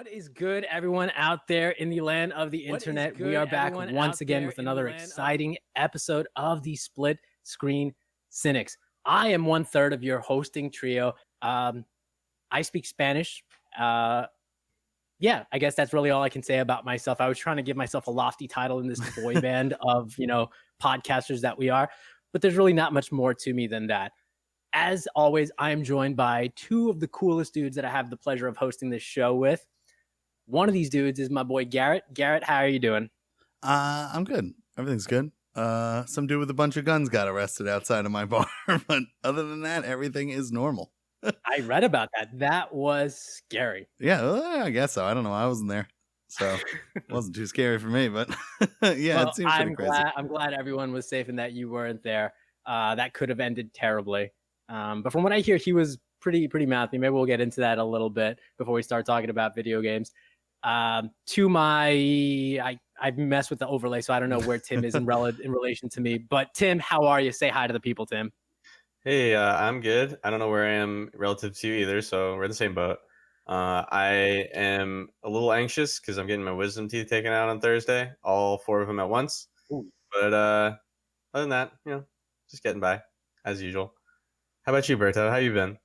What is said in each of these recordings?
What is good, everyone out there in the land of the internet? We are back once again with another exciting episode of the Split Screen Synics. I am 1/3 of your hosting trio. I speak Spanish. I guess that's really all I can say about myself. I was trying to give myself a lofty title in this boy band of, podcasters that we are, but there's really not much more to me than that. As always, I am joined by two of the coolest dudes that I have the pleasure of hosting this show with. One of these dudes is my boy Garrett. Garrett, how are you doing? I'm good. Everything's good. Some dude with a bunch of guns got arrested outside of my bar, but other than that, everything is normal. I read about that. That was scary. Yeah, I guess so. I don't know. I wasn't there, so it wasn't too scary for me. But yeah, it seems pretty crazy. I'm glad everyone was safe and that you weren't there. That could have ended terribly. But from what I hear, he was pretty mouthy. Maybe we'll get into that a little bit before we start talking about video games. I mess with the overlay, so I don't know where Tim is in relation to me. But Tim, how are you? Say hi to the people, Tim. Hey, I'm good. I don't know where I am relative to you either, so we're in the same boat. I am a little anxious because I'm getting my wisdom teeth taken out on Thursday, all 4 of them at once. Ooh. But other than that, just getting by as usual. How about you, Berto? How you been?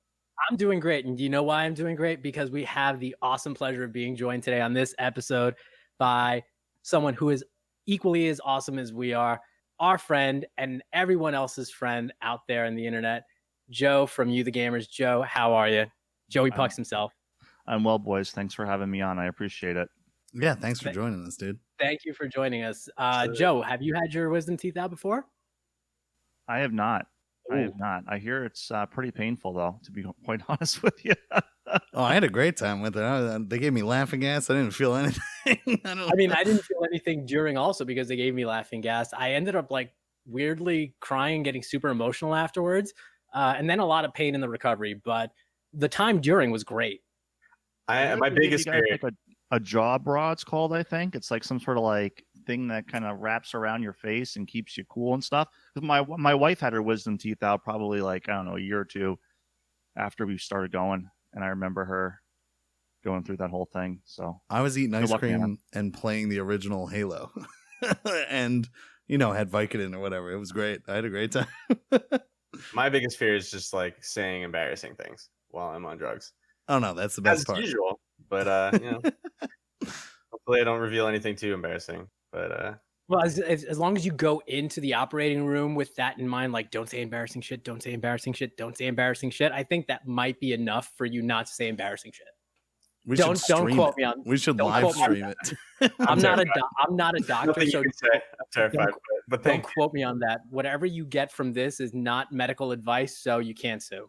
I'm doing great. And do you know why I'm doing great? Because we have the awesome pleasure of being joined today on this episode by someone who is equally as awesome as we are, our friend and everyone else's friend out there in the internet, Joe from You the Gamers. Joe, how are you? Joey Pucks himself. I'm well, boys. Thanks for having me on. I appreciate it. Yeah, thanks for joining us, dude. Thank you for joining us. Joe, have you had your wisdom teeth out before? I have not. Ooh. I have not. I hear it's pretty painful, though, to be quite honest with you. Oh, I had a great time with it. They gave me laughing gas. I didn't feel anything. I didn't feel anything during also because they gave me laughing gas. I ended up weirdly crying, getting super emotional afterwards, and then a lot of pain in the recovery. But the time during was great. My biggest fear. A jaw bra, it's called, I think. It's like some sort of thing that kind of wraps around your face and keeps you cool and stuff. My wife had her wisdom teeth out probably a year or two after we started going, and I remember her going through that whole thing. So I was eating ice cream and playing the original Halo, and had Vicodin or whatever. It was great. I had a great time. My biggest fear is just saying embarrassing things while I'm on drugs. Oh no, that's the best part. As usual, but hopefully I don't reveal anything too embarrassing. But well, as long as you go into the operating room with that in mind, don't say embarrassing shit, don't say embarrassing shit, don't say embarrassing shit. I think that might be enough for you not to say embarrassing shit. Don't quote me on. We should live stream it. I'm not a doctor, so I'm terrified. But don't quote me on that. Whatever you get from this is not medical advice, so you can't sue.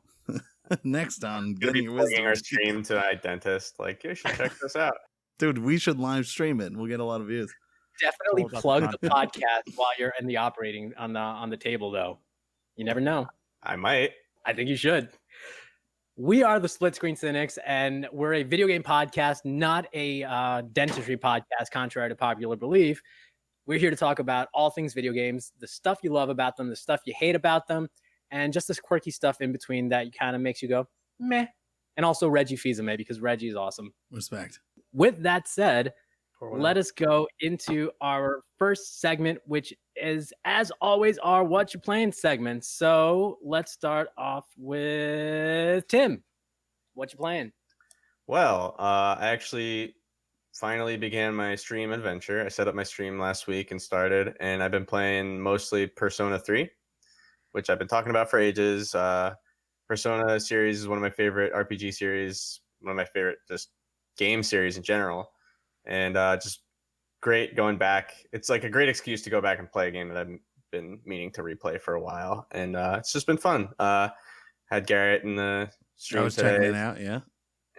Next on getting your wisdom, our stream to a dentist. You should check this out, dude. We should live stream it, and we'll get a lot of views. Definitely plug the podcast while you're in the operating on the table, though. You never know. I might. I think you should. We are the Split Screen Cynics, and we're a video game podcast, not a dentistry podcast, contrary to popular belief. We're here to talk about all things video games, the stuff you love about them, the stuff you hate about them, and just this quirky stuff in between that kind of makes you go, meh. And also Reggie Fils-Aimé, because Reggie is awesome. Respect. With that said, let us go into our first segment, which is, as always, our What You Playing segment. So let's start off with Tim. What you playing? Well, I actually finally began my stream adventure. I set up my stream last week and started, and I've been playing mostly Persona 3. Which I've been talking about for ages. Persona series is one of my favorite RPG series, one of my favorite just game series in general. And just great going back. It's a great excuse to go back and play a game that I've been meaning to replay for a while. And it's just been fun. Had Garrett in the stream today. Checking it out, yeah.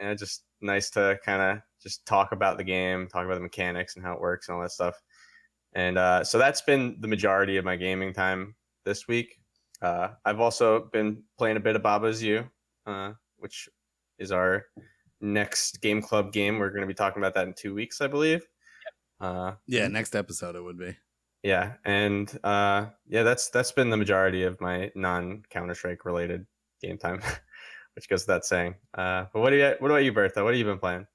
And just nice to kind of just talk about the game, talk about the mechanics and how it works and all that stuff. And so that's been the majority of my gaming time this week. I've also been playing a bit of Baba's You, which is our next game club game. We're going to be talking about that in 2 weeks, I believe. Next episode it would be. Yeah, and that's been the majority of my non-Counter-Strike related game time, which goes without saying. But what about you, Bertha? What have you been playing?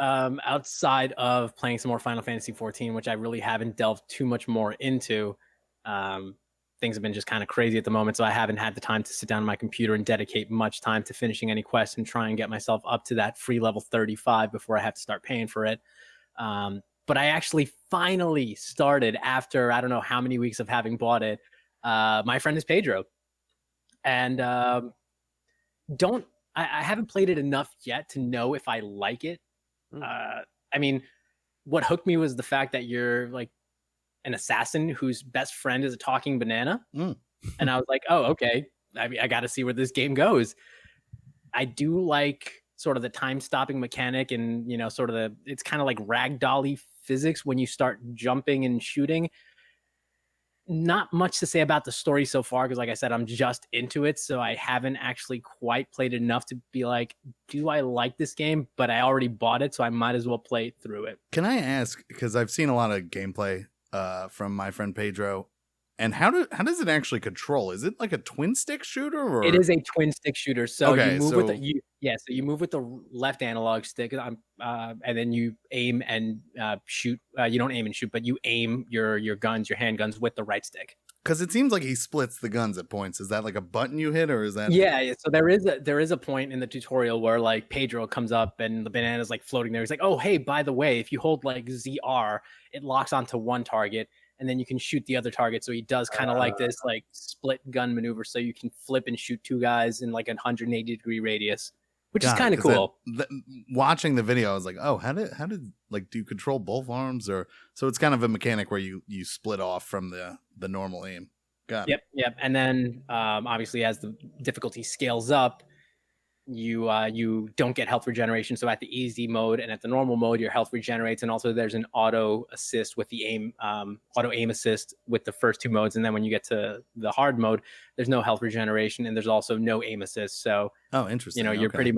outside of playing some more Final Fantasy 14, which I really haven't delved too much more into, things have been just kind of crazy at the moment, so I haven't had the time to sit down on my computer and dedicate much time to finishing any quests and try and get myself up to that free level 35 before I have to start paying for it. But I actually finally started after I don't know how many weeks of having bought it. My Friend is Pedro, and I haven't played it enough yet to know if I like it. I mean, what hooked me was the fact that you're like an assassin whose best friend is a talking banana. And I was like, oh, okay. I got to see where this game goes. I do like sort of the time stopping mechanic and, sort of it's kind of like ragdolly physics when you start jumping and shooting. Not much to say about the story so far, because like I said, I'm just into it. So I haven't actually quite played it enough to be like, do I like this game? But I already bought it, so I might as well play through it. Can I ask, because I've seen a lot of gameplay from My Friend Pedro, and how does it actually control? Is it like a twin stick shooter? Or? It is a twin stick shooter. So okay, you move so you move with the left analog stick, and then you aim and shoot. You don't aim and shoot, but you aim your handguns with the right stick. Because it seems like he splits the guns at points. Is that like a button you hit, or is that? Yeah. So there is a point in the tutorial where like Pedro comes up and the banana's like floating there. He's like, oh hey, by the way, if you hold like ZR, it locks onto one target, and then you can shoot the other target. So he does kind of like this like split gun maneuver, so you can flip and shoot two guys in like a 180-degree radius, which is kind of cool. Watching the video, I was like, oh, how did like, do you control both arms? Or so it's kind of a mechanic where you split off from the normal aim. Got it. Yep. And then obviously as the difficulty scales up, you don't get health regeneration. So at the easy mode and at the normal mode, your health regenerates, and also there's an auto assist with the auto aim assist with the first two modes. And then when you get to the hard mode, there's no health regeneration, and there's also no aim assist. So interesting. You're pretty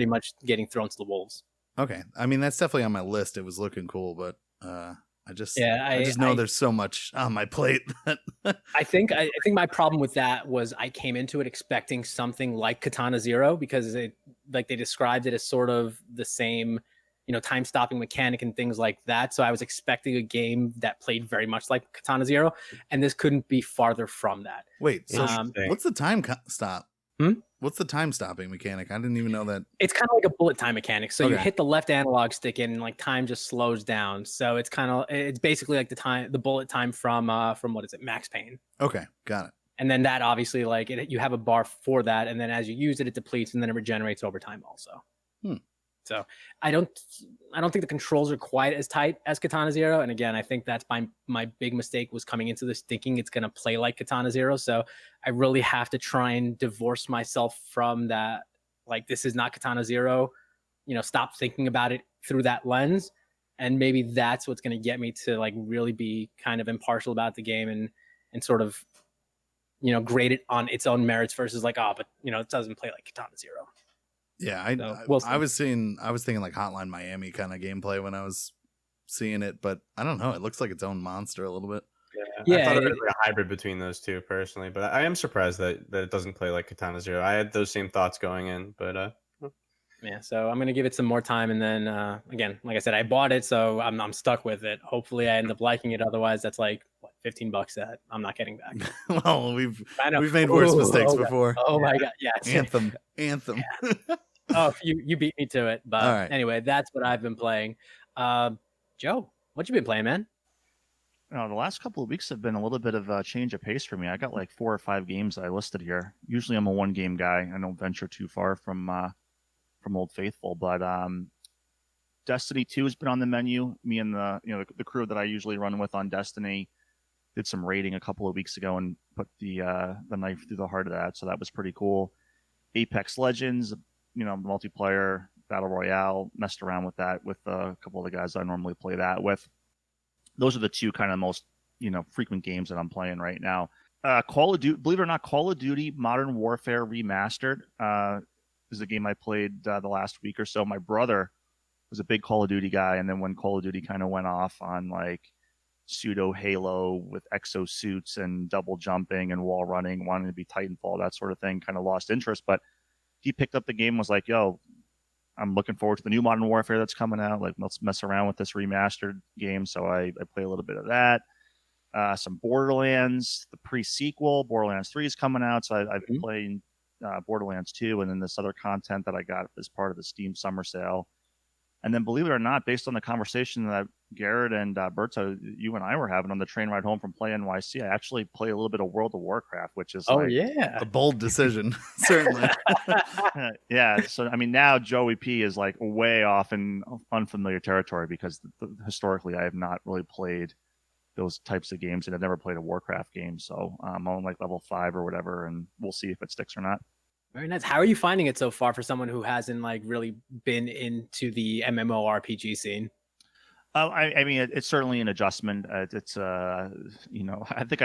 much getting thrown to the wolves. Okay, I mean that's definitely on my list. It was looking cool, but I just know there's so much on my plate. I think my problem with that was I came into it expecting something like Katana Zero, because they described it as sort of the same, time stopping mechanic and things like that. So I was expecting a game that played very much like Katana Zero, and this couldn't be farther from that. Wait, so what's the time stop? What's the time stopping mechanic? I didn't even know that. It's kind of like a bullet time mechanic. So you hit the left analog stick and like time just slows down. So it's basically like the bullet time from what is it, Max Payne. Okay, got it. And then that obviously you have a bar for that, and then as you use it, it depletes, and then it regenerates over time also. So I don't think the controls are quite as tight as Katana Zero. And again, I think that's my big mistake, was coming into this thinking it's going to play like Katana Zero. So I really have to try and divorce myself from that. Like, this is not Katana Zero, stop thinking about it through that lens. And maybe that's what's going to get me to like really be kind of impartial about the game and sort of, grade it on its own merits versus like, but it doesn't play like Katana Zero. Yeah, I was thinking like Hotline Miami kind of gameplay when I was seeing it, but I don't know. It looks like its own monster a little bit. Yeah, I thought it was like a hybrid between those two personally, but I am surprised that it doesn't play like Katana Zero. I had those same thoughts going in, but yeah. So I'm gonna give it some more time, and then again, like I said, I bought it, so I'm stuck with it. Hopefully, I end up liking it. Otherwise, that's like $15 that I'm not getting back. Well, we've made worse mistakes before. Oh my god, yeah. Anthem. Yeah. Oh, you beat me to it. But anyway, that's what I've been playing. Joe, what you been playing, man? The last couple of weeks have been a little bit of a change of pace for me. I got like 4 or 5 games I listed here. Usually I'm a one game guy. I don't venture too far from Old Faithful, but Destiny 2 has been on the menu. Me and the crew that I usually run with on Destiny did some raiding a couple of weeks ago and put the knife through the heart of that. So that was pretty cool. Apex Legends, multiplayer battle royale, messed around with that with a couple of the guys I normally play that with. Those are the two kind of most frequent games that I'm playing right now. Call of Duty, believe it or not, Call of Duty Modern Warfare Remastered is a game I played the last week or so. My brother was a big Call of Duty guy, and then when Call of Duty kind of went off on like pseudo Halo with exosuits and double jumping and wall running, wanting to be Titanfall, that sort of thing, kind of lost interest. But he picked up the game and was like, yo, I'm looking forward to the new Modern Warfare that's coming out. Like, let's mess around with this remastered game. So I play a little bit of that. Some Borderlands, the pre-sequel. Borderlands 3 is coming out. So I've been playing Borderlands 2, and then this other content that I got as part of the Steam Summer Sale. And then, believe it or not, based on the conversation that Garrett and Berto, you and I were having on the train ride home from Play NYC, I actually play a little bit of World of Warcraft, which is a bold decision, certainly. Yeah. So, I mean, now Joey P is like way off in unfamiliar territory because historically I have not really played those types of games, and I've never played a Warcraft game. So I'm on like level 5 or whatever, and we'll see if it sticks or not. Very nice. How are you finding it so far for someone who hasn't like really been into the MMORPG scene? I mean, it's certainly an adjustment. It's you know, I think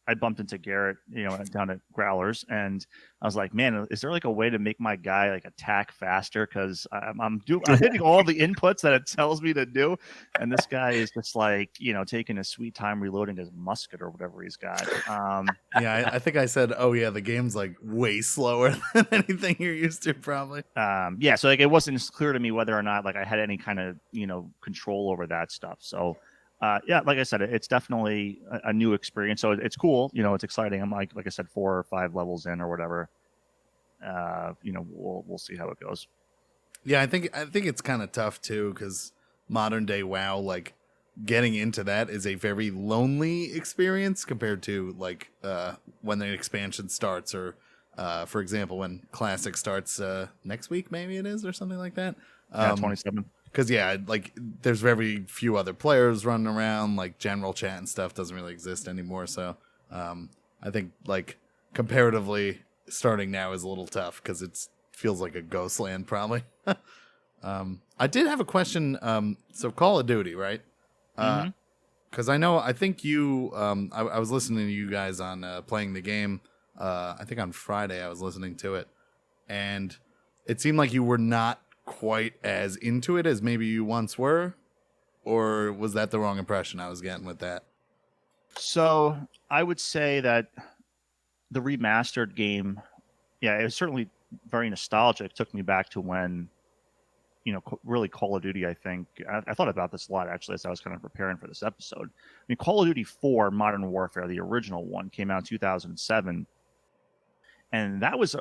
I bumped into Garrett, you know, down at Growlers, and I was like, man, is there like a way to make my guy like attack faster? Because I'm hitting all the inputs that it tells me to do, and this guy is just like, you know, taking his sweet time reloading his musket or whatever he's got. Yeah, I think I said, oh yeah, the game's like way slower than anything you're used to, probably. Yeah, so like it wasn't clear to me whether or not like I had any kind of, you know, control over that stuff. So. Yeah, like I said, it's definitely a new experience. So it's cool. You know, it's exciting. I'm like I said, 4 or 5 levels in or whatever. You know, we'll see how it goes. Yeah, I think it's kind of tough too, because modern day WoW, like getting into that is a very lonely experience compared to like when the expansion starts, or for example, when Classic starts next week, maybe it is, or something like that. Yeah, 27. Because, yeah, like, there's very few other players running around. Like, general chat and stuff doesn't really exist anymore. So, I think, like, comparatively, starting now is a little tough because it feels like a ghost land, probably. I did have a question. So, Call of Duty, right? Because I think you, I was listening to you guys on playing the game. I think on Friday I was listening to it. And it seemed like you were not quite as into it as maybe you once were, or was that the wrong impression I was getting with that? So I would say that the remastered game, yeah, it was certainly very nostalgic. It took me back to when, you know, really Call of Duty, I think, I thought about this a lot actually as I was kind of preparing for this episode. I mean, Call of Duty 4 Modern Warfare, the original one, came out in 2007, and that was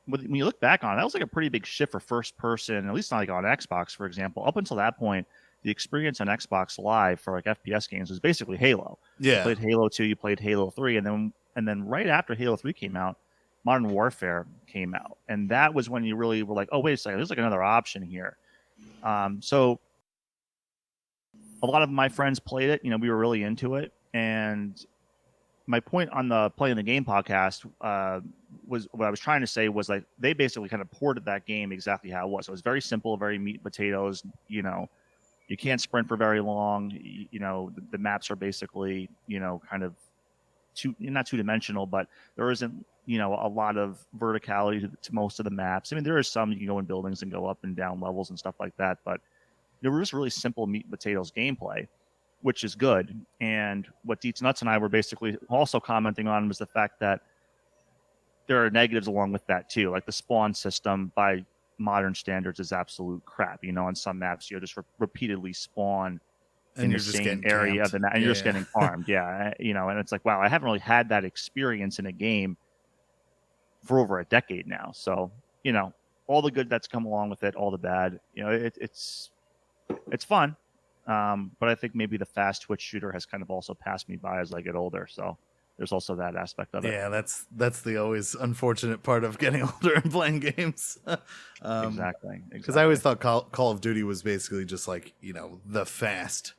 when you look back on it, that was like a pretty big shift for first person, at least not like on Xbox, for example. Up until that point, the experience on Xbox Live for like FPS games was basically Halo. Yeah. You played Halo 2, you played Halo 3, and then right after Halo 3 came out, Modern Warfare came out. And that was when you really were like, oh, wait a second, there's like another option here. So a lot of my friends played it, you know, we were really into it. And my point on the Playing the Game podcast was what I was trying to say was like they basically kind of ported that game exactly how it was. It was very simple, very meat and potatoes. You know, you can't sprint for very long. You know, the maps are basically, you know, kind of not two-dimensional, but there isn't, you know, a lot of verticality to most of the maps. I mean, there is some you can go in buildings and go up and down levels and stuff like that, but there was just really simple meat and potatoes gameplay, which is good. And what Deets Nuts and I were basically also commenting on was the fact that there are negatives along with that too. Like the spawn system by modern standards is absolute crap. You know, on some maps you just repeatedly spawn and in you're the just same getting area camped. of the map, and you're just getting farmed. Yeah, you know, and it's like, wow, I haven't really had that experience in a game for over a decade now. So, you know, all the good that's come along with it, all the bad. You know, it's fun. But I think maybe the fast twitch shooter has kind of also passed me by as I get older. So there's also that aspect of it. Yeah, that's the always unfortunate part of getting older and playing games. Exactly. Because I always thought Call of Duty was basically just like, you know, the fast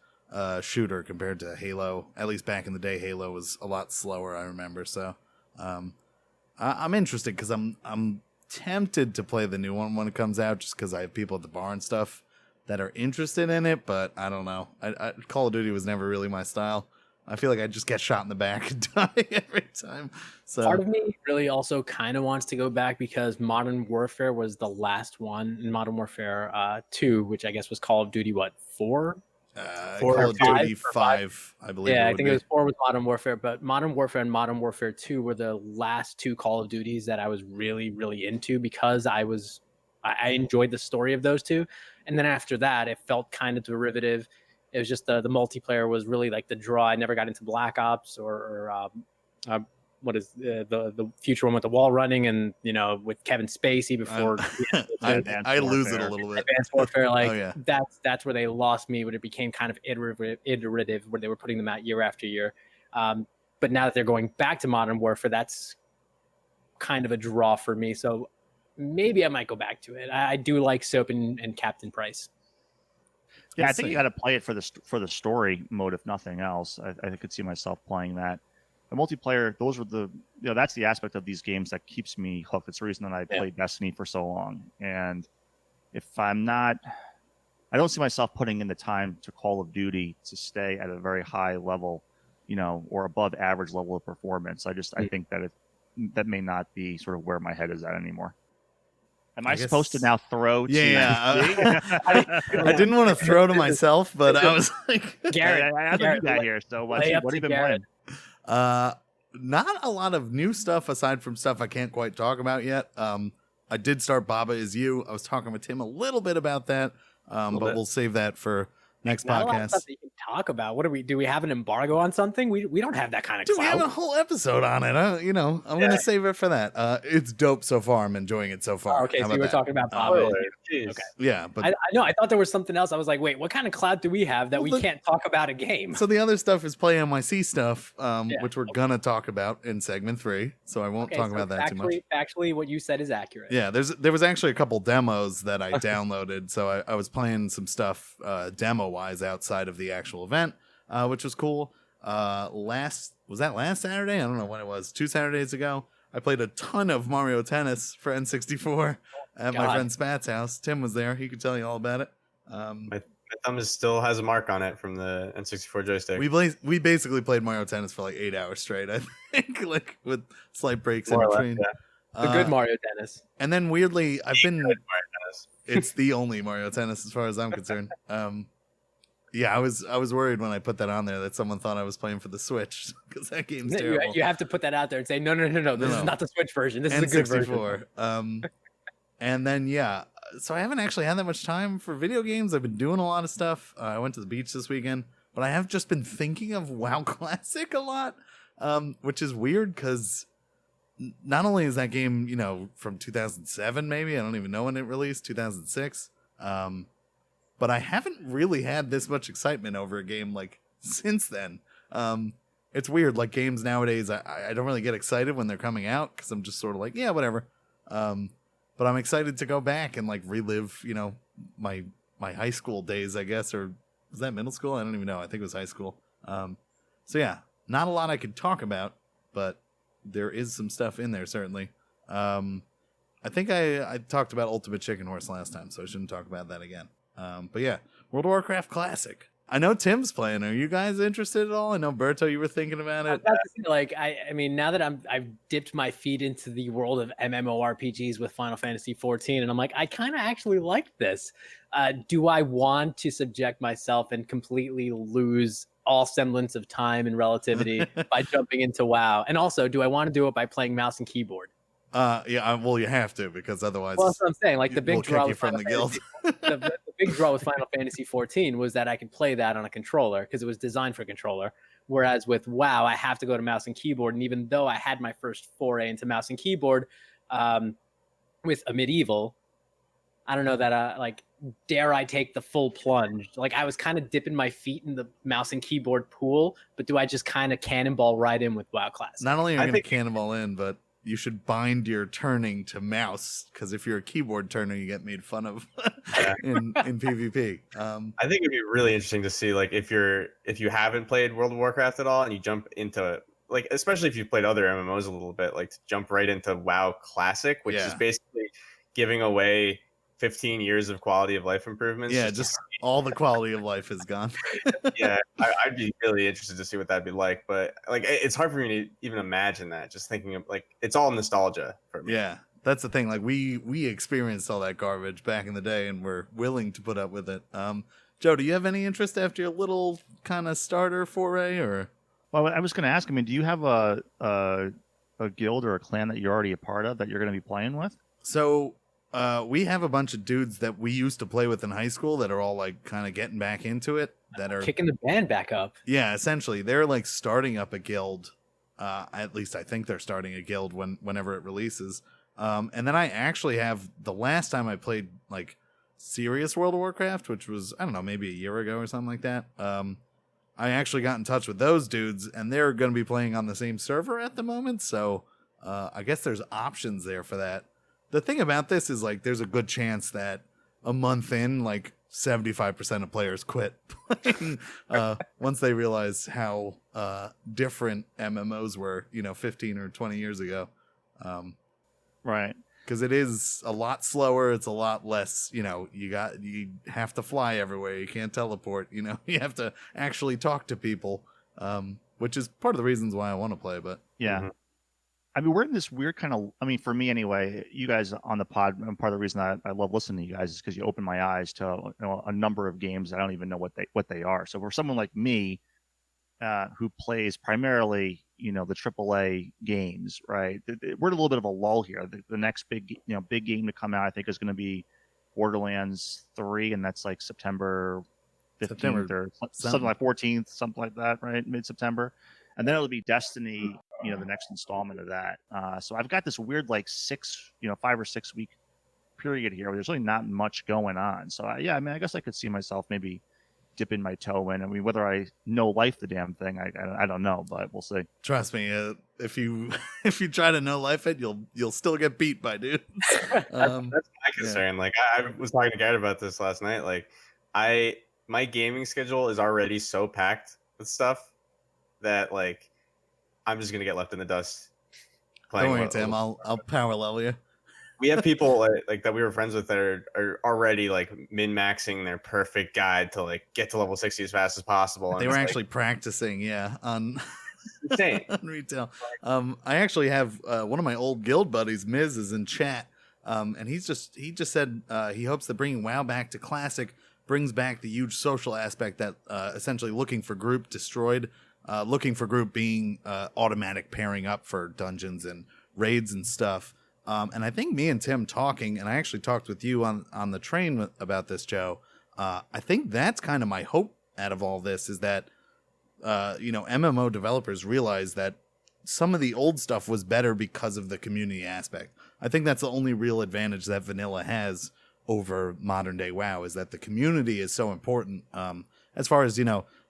shooter compared to Halo. At least back in the day, Halo was a lot slower, I remember. So I'm interested because I'm tempted to play the new one when it comes out, just because I have people at the bar and stuff that are interested in it, but I don't know. Call of Duty was never really my style. I feel like I just get shot in the back and die every time. So part of me really also kind of wants to go back because Modern Warfare was the last one in Modern Warfare 2, which I guess was Call of Duty, 4? Call of Duty 5, I believe. Yeah, I think it was 4 with Modern Warfare, but Modern Warfare and Modern Warfare 2 were the last 2 Call of Duties that I was really, really into because I was I enjoyed the story of those two. And then after that, it felt kind of derivative. It was just the multiplayer was really like the draw. I never got into Black Ops or what is the future one with the wall running and with Kevin Spacey before I lose it a little bit. Advanced Warfare, like that's where they lost me when it became kind of iterative where they were putting them out year after year. But now that they're going back to Modern Warfare, that's kind of a draw for me. So maybe I might go back to it. I do like Soap and Captain Price. Yeah, I think you got to play it for the story mode, if nothing else. I could see myself playing that. The multiplayer, those are that's the aspect of these games that keeps me hooked. It's the reason that I played Destiny for so long. And if I'm not, I don't see myself putting in the time to Call of Duty to stay at a very high level, or above average level of performance. I think that that may not be sort of where my head is at anymore. Am I supposed to now throw to I didn't want to throw to myself, but I was like, Garrett, I do that here. So what have you been playing? Not a lot of new stuff aside from stuff I can't quite talk about yet. I did start Baba Is You. I was talking with Tim a little bit about that, but we'll save that for next not podcast. A lot of stuff that you can talk about. What do we have an embargo on something? We don't have that kind of Dude, clout. we have a whole episode on it. I'm gonna save it for that. It's dope so far. I'm enjoying it so far. Okay, so you were talking about Baba. Okay. Yeah, but I know. I thought there was something else. I was like, wait, what kind of clout do we have that we can't talk about a game? So the other stuff is Play NYC stuff, which we're gonna talk about in segment 3. So I won't talk about that too much. Actually, what you said is accurate. Yeah, there was actually a couple demos that I downloaded. So I was playing some stuff demo wise outside of the actual event, which was cool. Last Saturday? I don't know when it was. 2 Saturdays ago, I played a ton of Mario Tennis for N64 at my friend Spat's house. Tim was there. He could tell you all about it. My thumb still has a mark on it from the N64 joystick. We basically played Mario Tennis for like 8 hours straight, I think, like with slight breaks in between. The good Mario Tennis. And then weirdly, it's the only Mario Tennis as far as I'm concerned. Yeah, I was worried when I put that on there that someone thought I was playing for the Switch because that game's terrible. You have to put that out there and say, no. This is not the Switch version. This is a good version. And then, so I haven't actually had that much time for video games. I've been doing a lot of stuff. I went to the beach this weekend, but I have just been thinking of WoW Classic a lot, which is weird because not only is that game, from 2007, maybe, I don't even know when it released, 2006, but I haven't really had this much excitement over a game like since then. It's weird. Like games nowadays, I don't really get excited when they're coming out because I'm just sort of like, yeah, whatever. But I'm excited to go back and like relive, my high school days, I guess, or was that middle school? I don't even know. I think it was high school. So yeah, not a lot I could talk about, but there is some stuff in there certainly. I think I talked about Ultimate Chicken Horse last time, so I shouldn't talk about that again. But yeah, World of Warcraft Classic. I know Tim's playing. Are you guys interested at all? I know Berto, you were thinking about it. I mean, now that I've dipped my feet into the world of MMORPGs with Final Fantasy 14, and I'm like, I kind of actually like this. Do I want to subject myself and completely lose all semblance of time and relativity by jumping into WoW? And also, do I want to do it by playing mouse and keyboard? Well, you have to because otherwise. Well, that's what I'm saying. Like the big draw with from the guild. the big draw with Final Fantasy 14 was that I could play that on a controller because it was designed for a controller. Whereas with WoW, I have to go to mouse and keyboard. And even though I had my first foray into mouse and keyboard with a medieval, I don't know that dare I take the full plunge? Like I was kind of dipping my feet in the mouse and keyboard pool, but do I just kind of cannonball right in with WoW Classic? Not only are you going to cannonball in, but you should bind your turning to mouse because if you're a keyboard turner, you get made fun of in PvP. I think it'd be really interesting to see if you haven't played World of Warcraft at all and you jump into especially if you've played other MMOs a little bit, to jump right into WoW Classic, which is basically giving away 15 years of quality of life improvements. Yeah, just all the quality of life is gone. Yeah, I'd be really interested to see what that'd be like. But it's hard for me to even imagine that. Just thinking of it's all nostalgia for me. Yeah, that's the thing. We experienced all that garbage back in the day, and we're willing to put up with it. Joe, do you have any interest after your little kind of starter foray, or? Well, I was going to ask. I mean, do you have a guild or a clan that you're already a part of that you're going to be playing with? So we have a bunch of dudes that we used to play with in high school that are all like kind of getting back into it. That are kicking the band back up. Yeah, essentially, they're like starting up a guild. At least I think they're starting a guild whenever it releases. And then I actually have the last time I played like serious World of Warcraft, which was, I don't know, maybe a year ago or something like that. I actually got in touch with those dudes, and they're going to be playing on the same server at the moment. So I guess there's options there for that. The thing about this is like there's a good chance that a month in, like 75% of players quit playing once they realize how different MMOs were, 15 or 20 years ago. Right. Because it is a lot slower. It's a lot less, you have to fly everywhere. You can't teleport, you have to actually talk to people, which is part of the reasons why I want to play. But yeah. Mm-hmm. I mean, we're in this weird kind of, for me anyway, you guys on the pod, and part of the reason I love listening to you guys is because you open my eyes to a number of games I don't even know what they are. So for someone like me, who plays primarily, the AAA games, right? We're in a little bit of a lull here. The next big game to come out, I think, is going to be Borderlands 3, and that's like September 15th or something like 14th, something like that, right? Mid-September. And then it'll be Destiny, the next installment of that. So I've got this weird, like 5 or 6 week period here where there's really not much going on. So I guess I could see myself maybe dipping my toe in. I mean, whether I know life the damn thing, I don't know, but we'll see. Trust me, if you try to know life it, you'll still get beat by dudes. That's my concern. Yeah. Like I was talking to Garrett about this last night. Like my gaming schedule is already so packed with stuff that like I'm just gonna get left in the dust. Don't worry, Tim. I'll power level you. We have people like that we were friends with that are already like min-maxing their perfect guide to like get to level 60 as fast as possible. They were actually practicing, on insane on retail. I actually have one of my old guild buddies, Miz, is in chat, and he just said he hopes that bringing WoW back to Classic brings back the huge social aspect that essentially looking for group destroyed. Looking for group being automatic pairing up for dungeons and raids and stuff. And I think me and Tim talking, and I actually talked with you on the train about this, Joe. I think that's kind of my hope out of all this is that, MMO developers realize that some of the old stuff was better because of the community aspect. I think that's the only real advantage that vanilla has over modern day WoW is that the community is so important. As far as,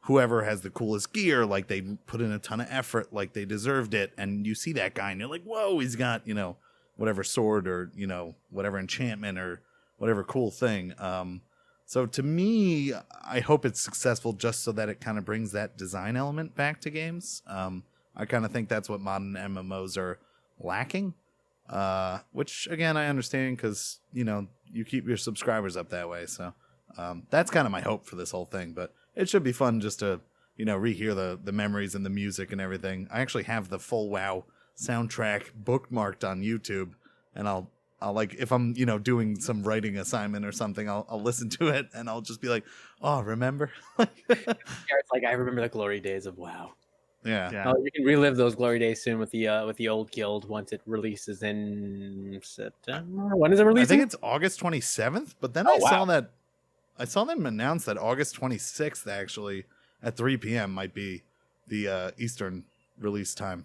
whoever has the coolest gear, like they put in a ton of effort, like they deserved it. And you see that guy and you're like, whoa, he's got, whatever sword or, whatever enchantment or whatever cool thing. So to me, I hope it's successful just so that it kind of brings that design element back to games. I kind of think that's what modern MMOs are lacking, which again, I understand because, you keep your subscribers up that way. So that's kind of my hope for this whole thing, but it should be fun just to, rehear the memories and the music and everything. I actually have the full WoW soundtrack bookmarked on YouTube, and I'll like if I'm doing some writing assignment or something, I'll listen to it and I'll just be like, oh, remember? It's like I remember the glory days of WoW. Yeah. Oh, you can relive those glory days soon with the old guild once it releases in September. When is it releasing? I think it's August 27th, but then I saw them announce that August 26th actually at 3 p.m. might be the Eastern release time.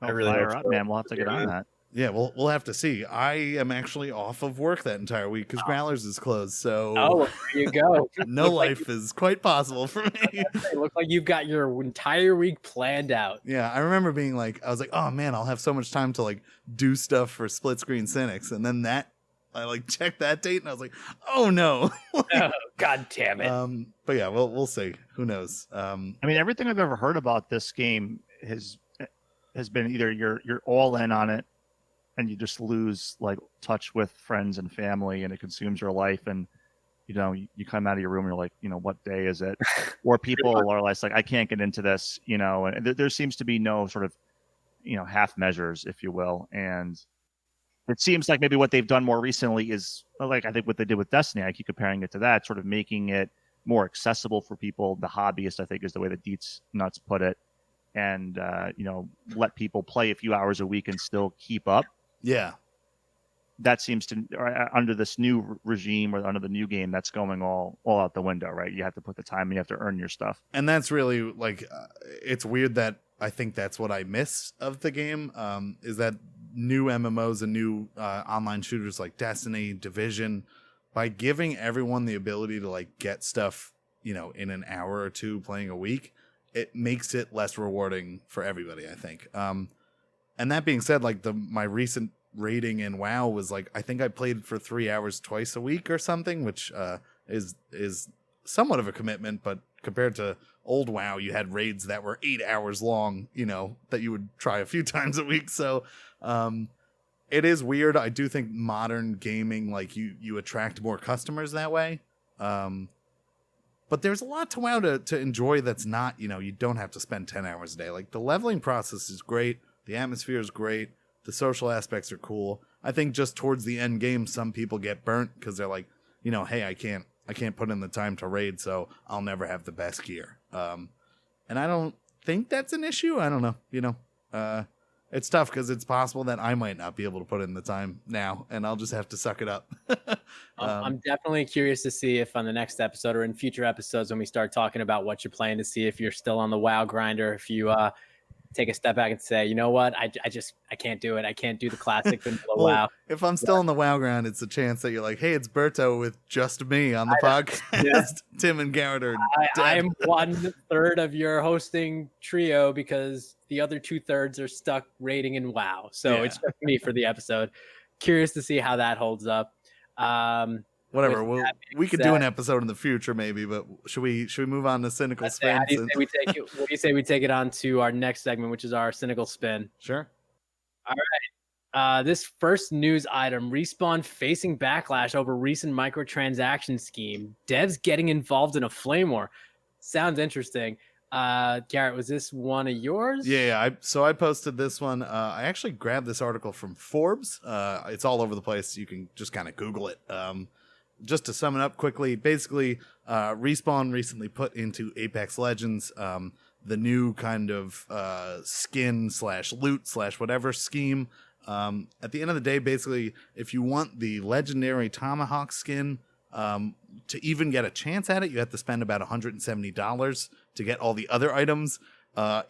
I really fire up, man. We'll have to get on that. Yeah, we'll have to see. I am actually off of work that entire week because Growlers is closed. So there you go. No life is quite possible for me. It looks like you've got your entire week planned out. Yeah, I remember being like, I was like, oh man, I'll have so much time to like do stuff for split screen Synics, and then I like checked that date and I was like, oh no. Oh, God damn it. But yeah, we'll see. Who knows? I mean, everything I've ever heard about this game has been either you're all in on it and you just lose like touch with friends and family and it consumes your life and you come out of your room and you're like, what day is it? Or people are like I can't get into this, and there seems to be no sort of half measures, if you will. And it seems like maybe what they've done more recently is like I think what they did with Destiny, I keep comparing it to that, sort of making it more accessible for people. The hobbyist, I think, is the way that Deets Nuts put it. And let people play a few hours a week and still keep up. Yeah. that seems to, under this new regime or under the new game, that's going all out the window, right? You have to put the time and you have to earn your stuff. And that's really like, it's weird that I think that's what I miss of the game, is that new MMOs and new online shooters like Destiny, Division, by giving everyone the ability to like get stuff, you know, in an hour or two playing a week, it makes it less rewarding for everybody, I think. And that being said, like my recent rating in WoW was like, I think I played for 3 hours twice a week or something, which is somewhat of a commitment, but compared to old WoW, you had raids that were 8 hours long, you know, that you would try a few times a week. So it is weird. I do think modern gaming, like you attract more customers that way. But there's a lot to WoW to enjoy that's not, you know, you don't have to spend 10 hours a day. Like the leveling process is great. The atmosphere is great. The social aspects are cool. I think just towards the end game, some people get burnt because they're like, you know, hey, I can't put in the time to raid, so I'll never have the best gear. And I don't think that's an issue. I don't know. You know, it's tough because it's possible that I might not be able to put in the time now, and I'll just have to suck it up. I'm definitely curious to see if on the next episode or in future episodes when we start talking about what you're playing, to see if you're still on the WoW grinder, if you take a step back and say, you know what, I can't do it. I can't do the classic vanilla WoW. If I'm still on the WoW ground, it's a chance that you're like, hey, it's Berto with just me on the podcast. Yeah. Tim and Garrett are dead. I'm 1/3 of your hosting trio because the other 2/3 are stuck raiding in WoW. So It's just me for the episode. Curious to see how that holds up. Whatever. We could do an episode in the future, maybe. But should we move on to Cynical Spin? What do you say we take it on to our next segment, which is our Cynical Spin? Sure. All right. This first news item: Respawn facing backlash over recent microtransaction scheme. Devs getting involved in a flame war. Sounds interesting. Garrett, was this one of yours? Yeah. So I posted this one. I actually grabbed this article from Forbes. It's all over the place. You can just kind of Google it. Just to sum it up quickly, basically, Respawn recently put into Apex Legends the new kind of skin / loot / whatever scheme. At the end of the day, basically, if you want the legendary Tomahawk skin, to even get a chance at it, you have to spend about $170 to get all the other items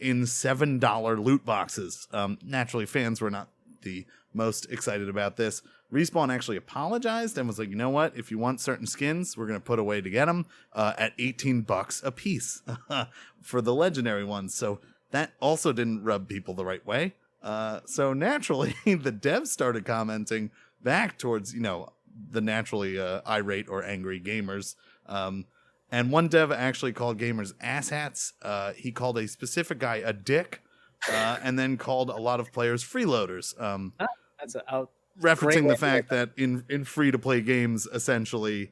in $7 loot boxes. Naturally, fans were not the most excited about this. Respawn actually apologized and was like, you know what? If you want certain skins, we're going to put a way to get them at $18 a piece for the legendary ones. So that also didn't rub people the right way. So naturally, the devs started commenting back towards, you know, the naturally irate or angry gamers. And one dev actually called gamers asshats. He called a specific guy a dick, and then called a lot of players freeloaders. That's a referencing the fact that in free-to-play games, essentially,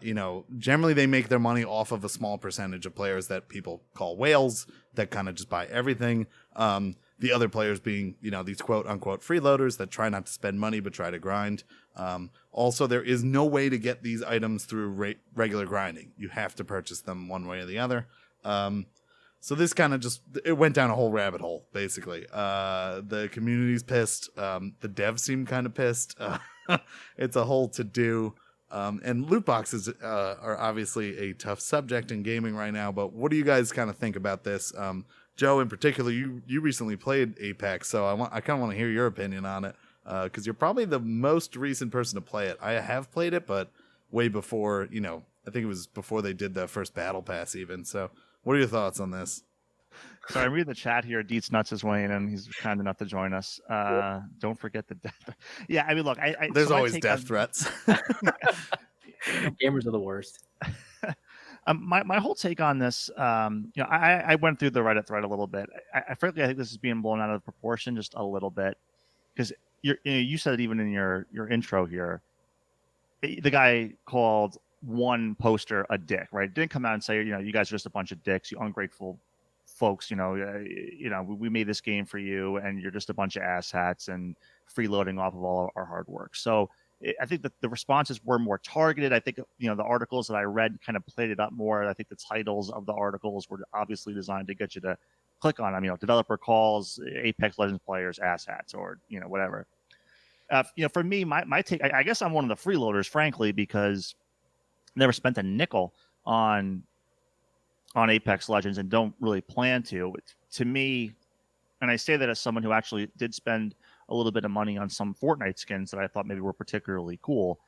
you know, generally they make their money off of a small percentage of players that people call whales that kind of just buy everything. The other players being, you know, these quote-unquote freeloaders that try not to spend money but try to grind. Also, there is no way to get these items through regular grinding. You have to purchase them one way or the other. So this kind of just, it went down a whole rabbit hole, basically. The community's pissed. The devs seem kind of pissed. It's a whole to-do. And loot boxes are obviously a tough subject in gaming right now, but what do you guys kind of think about this? Joe, in particular, you recently played Apex, so I kind of want to hear your opinion on it, because you're probably the most recent person to play it. I have played it, but way before, you know, I think it was before they did the first battle pass even. So what are your thoughts on this? So I read the chat here. Deets Nuts is weighing in. He's kind enough to join us. Don't forget the death. Yeah, I mean, look, there's always death threats. Gamers are the worst. My whole take on this, you know, I went through the Reddit thread a little bit. Frankly, I think this is being blown out of proportion just a little bit, because you said it even in your intro here. The guy called one poster a dick, right? Didn't come out and say, you know, you guys are just a bunch of dicks, you ungrateful folks. You know, we made this game for you, and you're just a bunch of asshats and freeloading off of all our hard work. So I think that the responses were more targeted. I think, you know, the articles that I read kind of played it up more. I think the titles of the articles were obviously designed to get you to click on them. You know, developer calls Apex Legends players asshats, or, you know, whatever. For me, my take, I guess I'm one of the freeloaders, frankly, because I never spent a nickel on Apex Legends and don't really plan to. To me, and I say that as someone who actually did spend a little bit of money on some Fortnite skins that I thought maybe were particularly cool.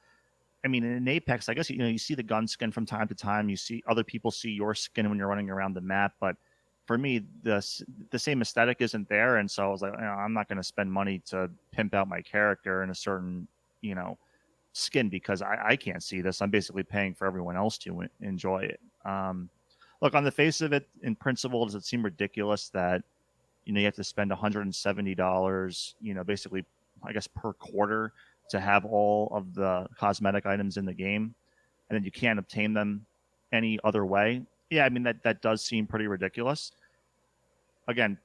I mean, in Apex, I guess you see the gun skin from time to time. You see other people see your skin when you're running around the map, but for me, the same aesthetic isn't there, and so I was like, I'm not going to spend money to pimp out my character in a certain skin because I can't see this. I'm basically paying for everyone else to enjoy it. Look, on the face of it, in principle, does it seem ridiculous that you have to spend $170, basically, I guess, per quarter to have all of the cosmetic items in the game, and then you can't obtain them any other way? Yeah, I mean, that does seem pretty ridiculous. Again,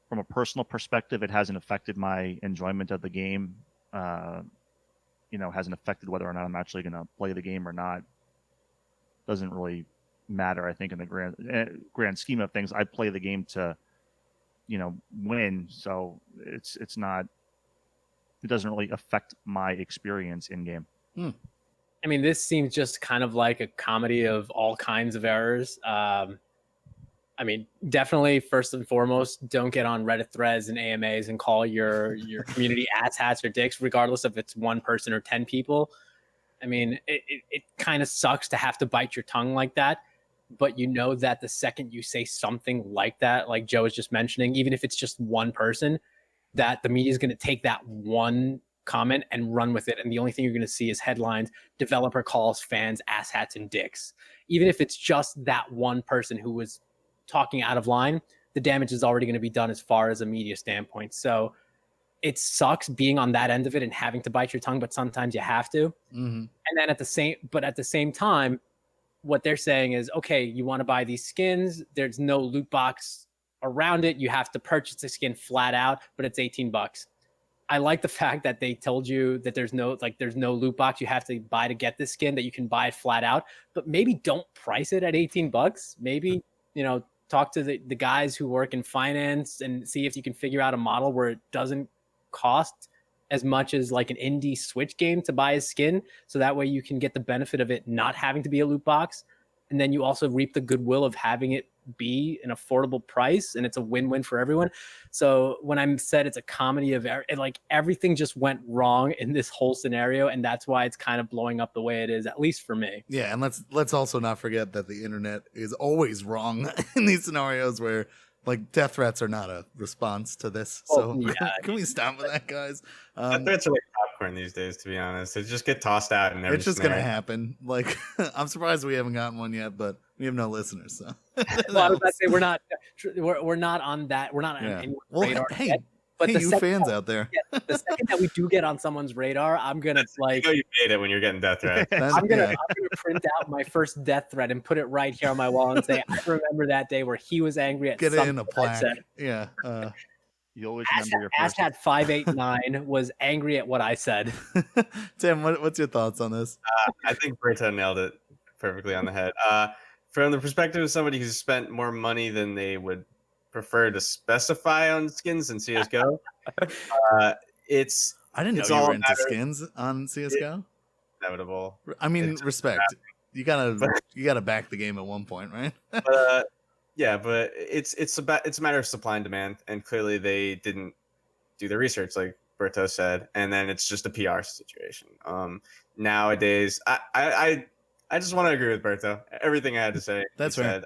from a personal perspective, it hasn't affected my enjoyment of the game. Hasn't affected whether or not I'm actually going to play the game or not. Doesn't really matter, I think, in the grand scheme of things. I play the game to, win, so it's not. It doesn't really affect my experience in game. I mean, this seems just kind of like a comedy of all kinds of errors. I mean, definitely, first and foremost, don't get on Reddit threads and AMAs and call your community asshats or dicks, regardless if it's one person or 10 people. I mean, it kind of sucks to have to bite your tongue like that. But you know that the second you say something like that, like Joe was just mentioning, even if it's just one person, that the media is going to take that one comment and run with it. And the only thing you're going to see is headlines, developer calls fans asshats and dicks. Even if it's just that one person who was talking out of line, the damage is already going to be done as far as a media standpoint. So it sucks being on that end of it and having to bite your tongue, but sometimes you have to. Mm-hmm. And then at the same time, what they're saying is, okay, you want to buy these skins, there's no loot box around it, you have to purchase the skin flat out, but it's $18. I like the fact that they told you that there's no loot box you have to buy to get this skin, that you can buy it flat out, but maybe don't price it at $18. Maybe, talk to the guys who work in finance and see if you can figure out a model where it doesn't cost as much as like an indie Switch game to buy a skin, so that way you can get the benefit of it not having to be a loot box, and then you also reap the goodwill of having it be an affordable price, and it's a win-win for everyone. So when I said it's a comedy of like everything just went wrong in this whole scenario, and that's why it's kind of blowing up the way it is, at least for me. Yeah, and let's also not forget that the internet is always wrong in these scenarios where like death threats are not a response to this. So can we stop with that, guys? Death threats are like popcorn these days, to be honest. They just get tossed out and it's just gonna happen. Like I'm surprised we haven't gotten one yet, but we have no listeners. So well, I was about to say we're not on that. We're not on anyone's radar yet. But the fans out there, the second that we do get on someone's radar, I'm gonna you made it when you're getting death threats. I'm gonna print out my first death threat and put it right here on my wall and say, I remember that day where he was angry at something. Get it in a plaque. Yeah. You always remember your first. Asshat 589 was angry at what I said. Tim, what's your thoughts on this? I think Berto nailed it perfectly on the head. From the perspective of somebody who's spent more money than they would prefer to specify on skins in CSGO, I didn't know you were into skins on CSGO. Inevitable. I mean, respect. You gotta back the game at one point, right? But it's a matter of supply and demand, and clearly they didn't do the research, like Berto said, and then it's just a PR situation. Nowadays, I just want to agree with Berto. Everything I had to say. That's right.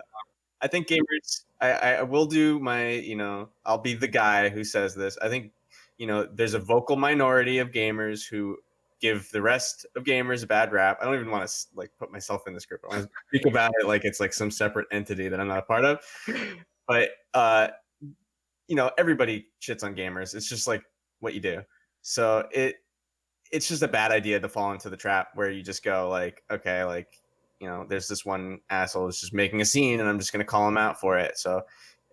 I think gamers, I will do my, I'll be the guy who says this. I think, there's a vocal minority of gamers who give the rest of gamers a bad rap. I don't even want to put myself in this group. I want to speak about it like it's like some separate entity that I'm not a part of. But, everybody shits on gamers. It's just like what you do. So it's just a bad idea to fall into the trap where you just go like, okay, like, there's this one asshole who's just making a scene and I'm just going to call him out for it. So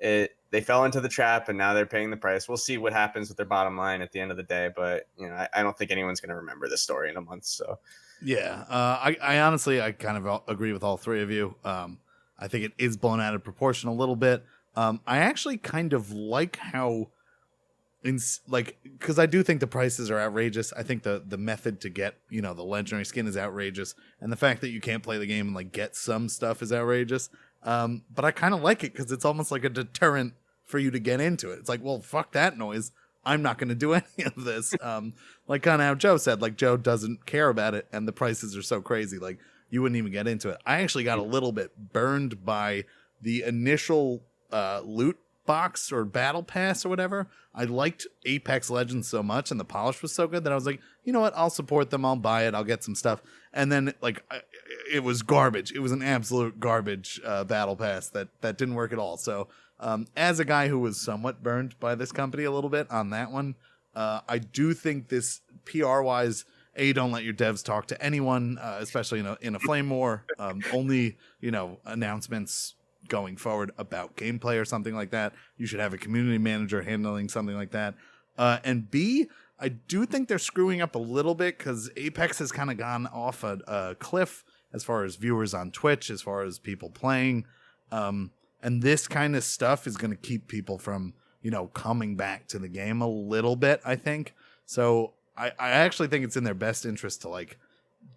they fell into the trap and now they're paying the price. We'll see what happens with their bottom line at the end of the day. But, I don't think anyone's going to remember this story in a month. So, yeah, I honestly, I kind of agree with all three of you. I think it is blown out of proportion a little bit. I actually kind of like how because I do think the prices are outrageous. I think the method to get, the legendary skin is outrageous, and the fact that you can't play the game and like get some stuff is outrageous. But I kind of like it because it's almost like a deterrent for you to get into it. It's like, well, fuck that noise. I'm not going to do any of this. Like kind of how Joe said, like Joe doesn't care about it, and the prices are so crazy, like you wouldn't even get into it. I actually got a little bit burned by the initial loot box or battle pass or whatever. I liked Apex Legends so much, and the polish was so good that I was like, you know what? I'll support them. I'll buy it. I'll get some stuff. And then it was garbage. It was an absolute garbage battle pass that didn't work at all. So as a guy who was somewhat burned by this company a little bit on that one, I do think this PR wise, don't let your devs talk to anyone, especially in a flame war. Only announcements going forward about gameplay or something like that. You should have a community manager handling something like that. And B, I do think they're screwing up a little bit because Apex has kind of gone off a cliff as far as viewers on Twitch, as far as people playing. And this kind of stuff is going to keep people from, coming back to the game a little bit, I think. So I actually think it's in their best interest to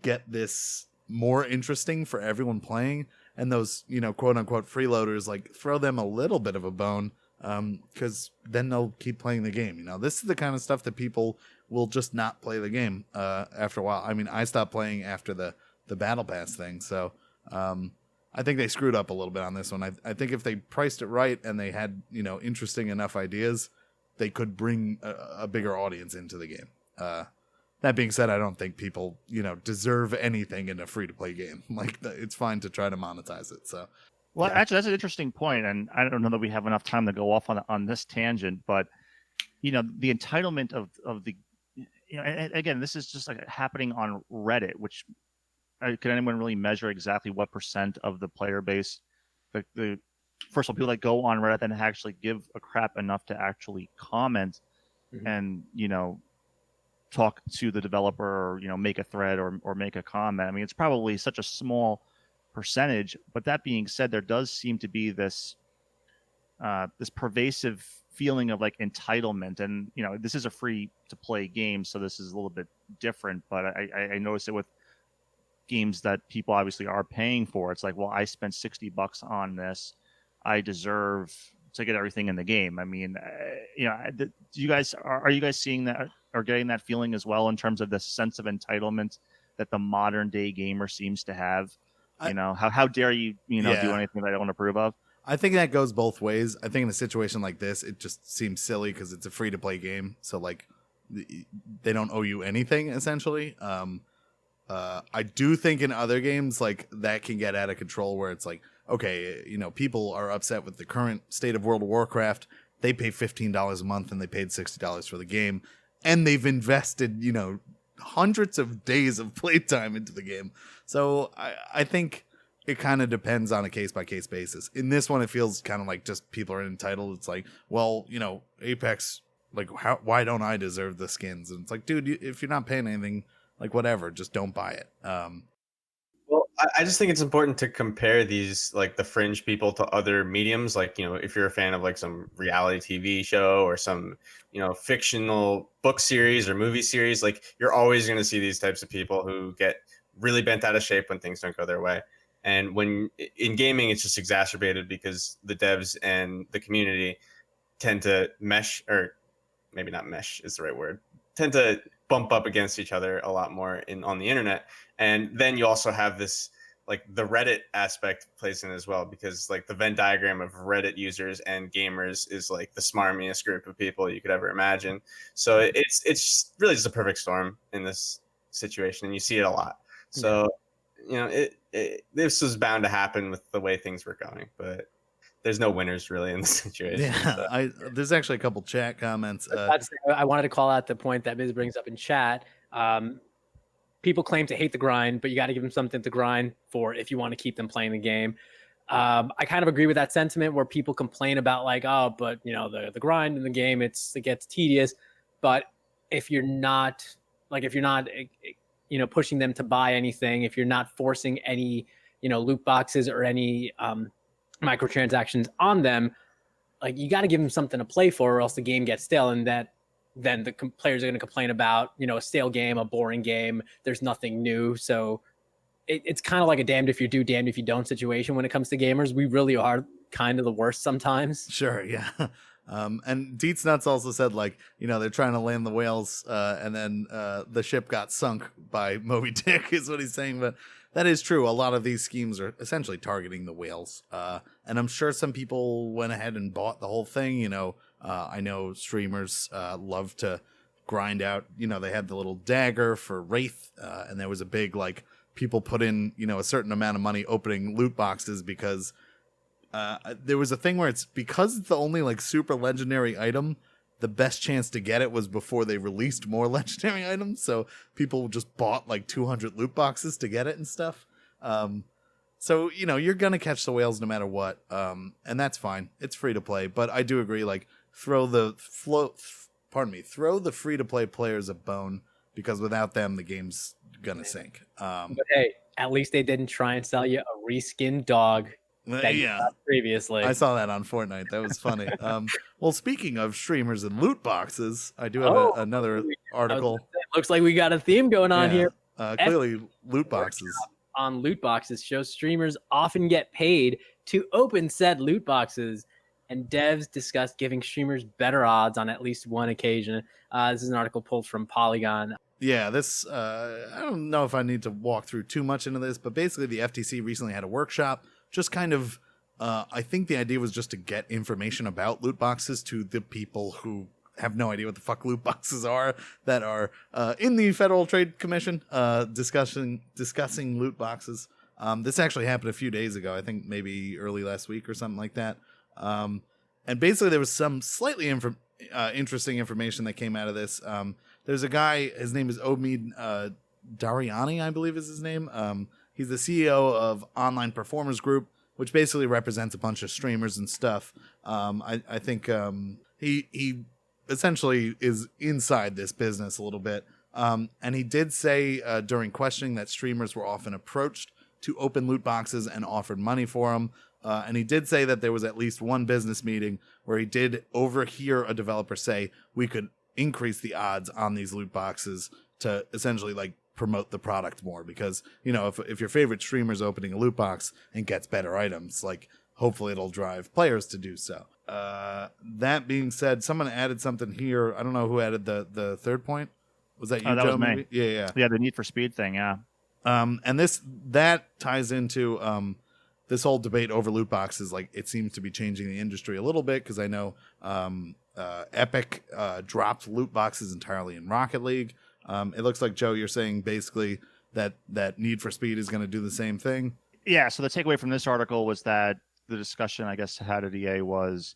get this more interesting for everyone playing. And those, quote unquote freeloaders, throw them a little bit of a bone, because then they'll keep playing the game. This is the kind of stuff that people will just not play the game after a while. I mean, I stopped playing after the Battle Pass thing. So I think they screwed up a little bit on this one. I think if they priced it right and they had, interesting enough ideas, they could bring a bigger audience into the game. That being said, I don't think people, deserve anything in a free-to-play game. It's fine to try to monetize it. So, well, actually, that's an interesting point, and I don't know that we have enough time to go off on this tangent, but the entitlement of the, and again, this is just happening on Reddit, which can anyone really measure exactly what % of the player base, the first of all, people that go on Reddit and actually give a crap enough to actually comment, mm-hmm. and talk to the developer or make a thread or make a comment. I mean, it's probably such a small percentage, but that being said, there does seem to be this this pervasive feeling of entitlement, and this is a free to play game, so this is a little bit different, but I notice it with games that people obviously are paying for. It's like, well, I spent $60 on this, I deserve to get everything in the game. I mean, do you guys are you guys seeing that or getting that feeling as well in terms of the sense of entitlement that the modern day gamer seems to have? How dare you do anything that I don't approve of? I think that goes both ways. I think in a situation like this, it just seems silly because it's a free to play game, so they don't owe you anything essentially. I do think in other games that can get out of control where it's okay, people are upset with the current state of World of Warcraft. They pay $15 a month and they paid $60 for the game, and they've invested, hundreds of days of playtime into the game. So I think it kind of depends on a case by case basis. In this one, it feels kind of just people are entitled. It's well, Apex, why don't I deserve the skins? And it's dude, if you're not paying anything, whatever, just don't buy it. Well, I just think it's important to compare these, the fringe people to other mediums. If you're a fan of some reality TV show or some, fictional book series or movie series, you're always going to see these types of people who get really bent out of shape when things don't go their way. And when in gaming, it's just exacerbated because the devs and the community tend to mesh, or maybe not mesh is the right word, tend to bump up against each other a lot more on the internet. And then you also have this the Reddit aspect plays in as well, because the Venn diagram of Reddit users and gamers is the smarmiest group of people you could ever imagine. So it's really just a perfect storm in this situation, and you see it a lot. So this was bound to happen with the way things were going, but there's no winners really in this situation. Yeah, so. There's actually a couple chat comments. I wanted to call out the point that Miz brings up in chat. People claim to hate the grind, but you got to give them something to grind for if you want to keep them playing the game. I kind of agree with that sentiment where people complain about but the grind in the game, it gets tedious. But if you're not pushing them to buy anything, if you're not forcing any loot boxes or any microtransactions on them, like you got to give them something to play for, or else the game gets stale, and then the players are going to complain about, a stale game, a boring game. There's nothing new. So it's kind of like a damned if you do, damned if you don't situation when it comes to gamers. We really are kind of the worst sometimes. Sure, yeah. And Deets Nuts also said, like, they're trying to land the whales, and then the ship got sunk by Moby Dick, is what he's saying. But that is true. A lot of these schemes are essentially targeting the whales. And I'm sure some people went ahead and bought the whole thing. I know streamers love to grind out. They had the little dagger for Wraith, and there was a big, like, people put in, a certain amount of money opening loot boxes because there was a thing where because it's the only like super legendary item, the best chance to get it was before they released more legendary items. So people just bought like 200 loot boxes to get it and stuff. So, you're going to catch the whales no matter what. And that's fine. It's free to play. But I do agree, like, throw the free to play players a bone, because without them, the game's going to sink. But hey, at least they didn't try and sell you a reskinned dog. Previously, I saw that on Fortnite. That was funny. Well, speaking of streamers and loot boxes, I do have another article. Looks like we got a theme going on here. Clearly, loot boxes. On loot boxes shows streamers often get paid to open said loot boxes, and devs discuss giving streamers better odds on at least one occasion. This is an article pulled from Polygon. Yeah, this, I don't know if I need to walk through too much into this, but basically the FTC recently had a workshop, just kind of, I think the idea was just to get information about loot boxes to the people who have no idea what the fuck loot boxes are, that are in the Federal Trade Commission discussing loot boxes. This actually happened a few days ago, I think maybe early last week or something like that. And basically there was some slightly interesting information that came out of this. There's a guy, his name is Omid Dariani, I believe is his name. He's the CEO of Online Performers Group, which basically represents a bunch of streamers and stuff. I think he essentially is inside this business a little bit. And he did say during questioning that streamers were often approached to open loot boxes and offered money for them. And he did say that there was at least one business meeting where he did overhear a developer say we could increase the odds on these loot boxes to essentially like promote the product more, because if your favorite streamer's opening a loot box and gets better items, like hopefully it'll drive players to do so. That being said, someone added something here. I don't know who added the third point. Was that you, that Joe? was me. Yeah, the Need for Speed thing. And that ties into this whole debate over loot boxes. Like, it seems to be changing the industry a little bit, because I know Epic dropped loot boxes entirely in Rocket League. It looks like, Joe, you're saying basically that Need for Speed is going to do the same thing. Yeah. So the takeaway from this article was that the discussion, I guess, had at EA was,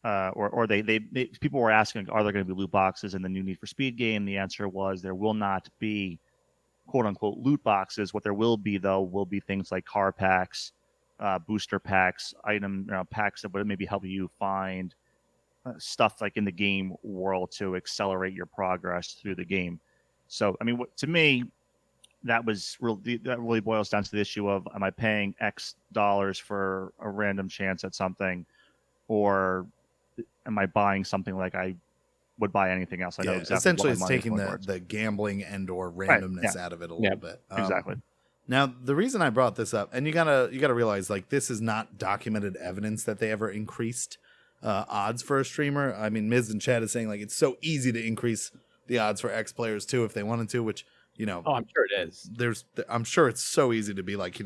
or they people were asking, are there going to be loot boxes in the new Need for Speed game? The answer was there will not be quote unquote loot boxes. What there will be, though, will be things like car packs, booster packs, item packs that would maybe help you find stuff like in the game world to accelerate your progress through the game. So, I mean, to me, that really boils down to the issue of, am I paying X dollars for a random chance at something, or am I buying something like I would buy anything else? I know exactly. Essentially, it's taking the gambling and or randomness out of it a little bit. Exactly. Now, the reason I brought this up, and you gotta realize, like, this is not documented evidence that they ever increased odds for a streamer. I mean, Miz in chat is saying, like, it's so easy to increase the odds for X players too if they wanted to, which, I'm sure it is. I'm sure it's so easy to be like,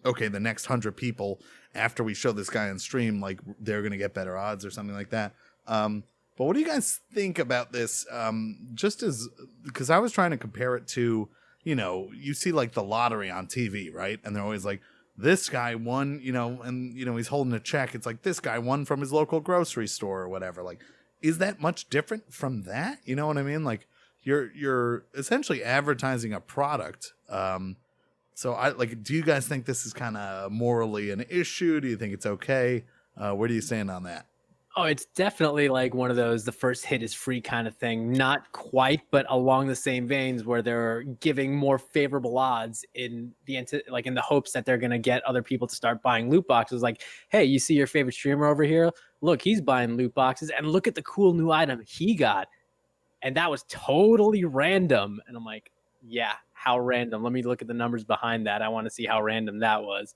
okay, the next 100 people after we show this guy on stream, like, they're gonna get better odds or something like that. But what do you guys think about this? Because I was trying to compare it to, you see like the lottery on TV, right? And they're always like, this guy won, and he's holding a check. It's like, this guy won from his local grocery store or whatever. Like, is that much different from that? You know what I mean? Like, you're essentially advertising a product. So do you guys think this is kind of morally an issue? Do you think it's okay? Where do you stand on that? Oh, it's definitely like one of those the first hit is free kind of thing. Not quite, but along the same veins where they're giving more favorable odds in the in the hopes that they're going to get other people to start buying loot boxes. Like, hey, you see your favorite streamer over here? Look, he's buying loot boxes, and look at the cool new item he got. And that was totally random. And I'm like, yeah, how random? Let me look at the numbers behind that. I want to see how random that was.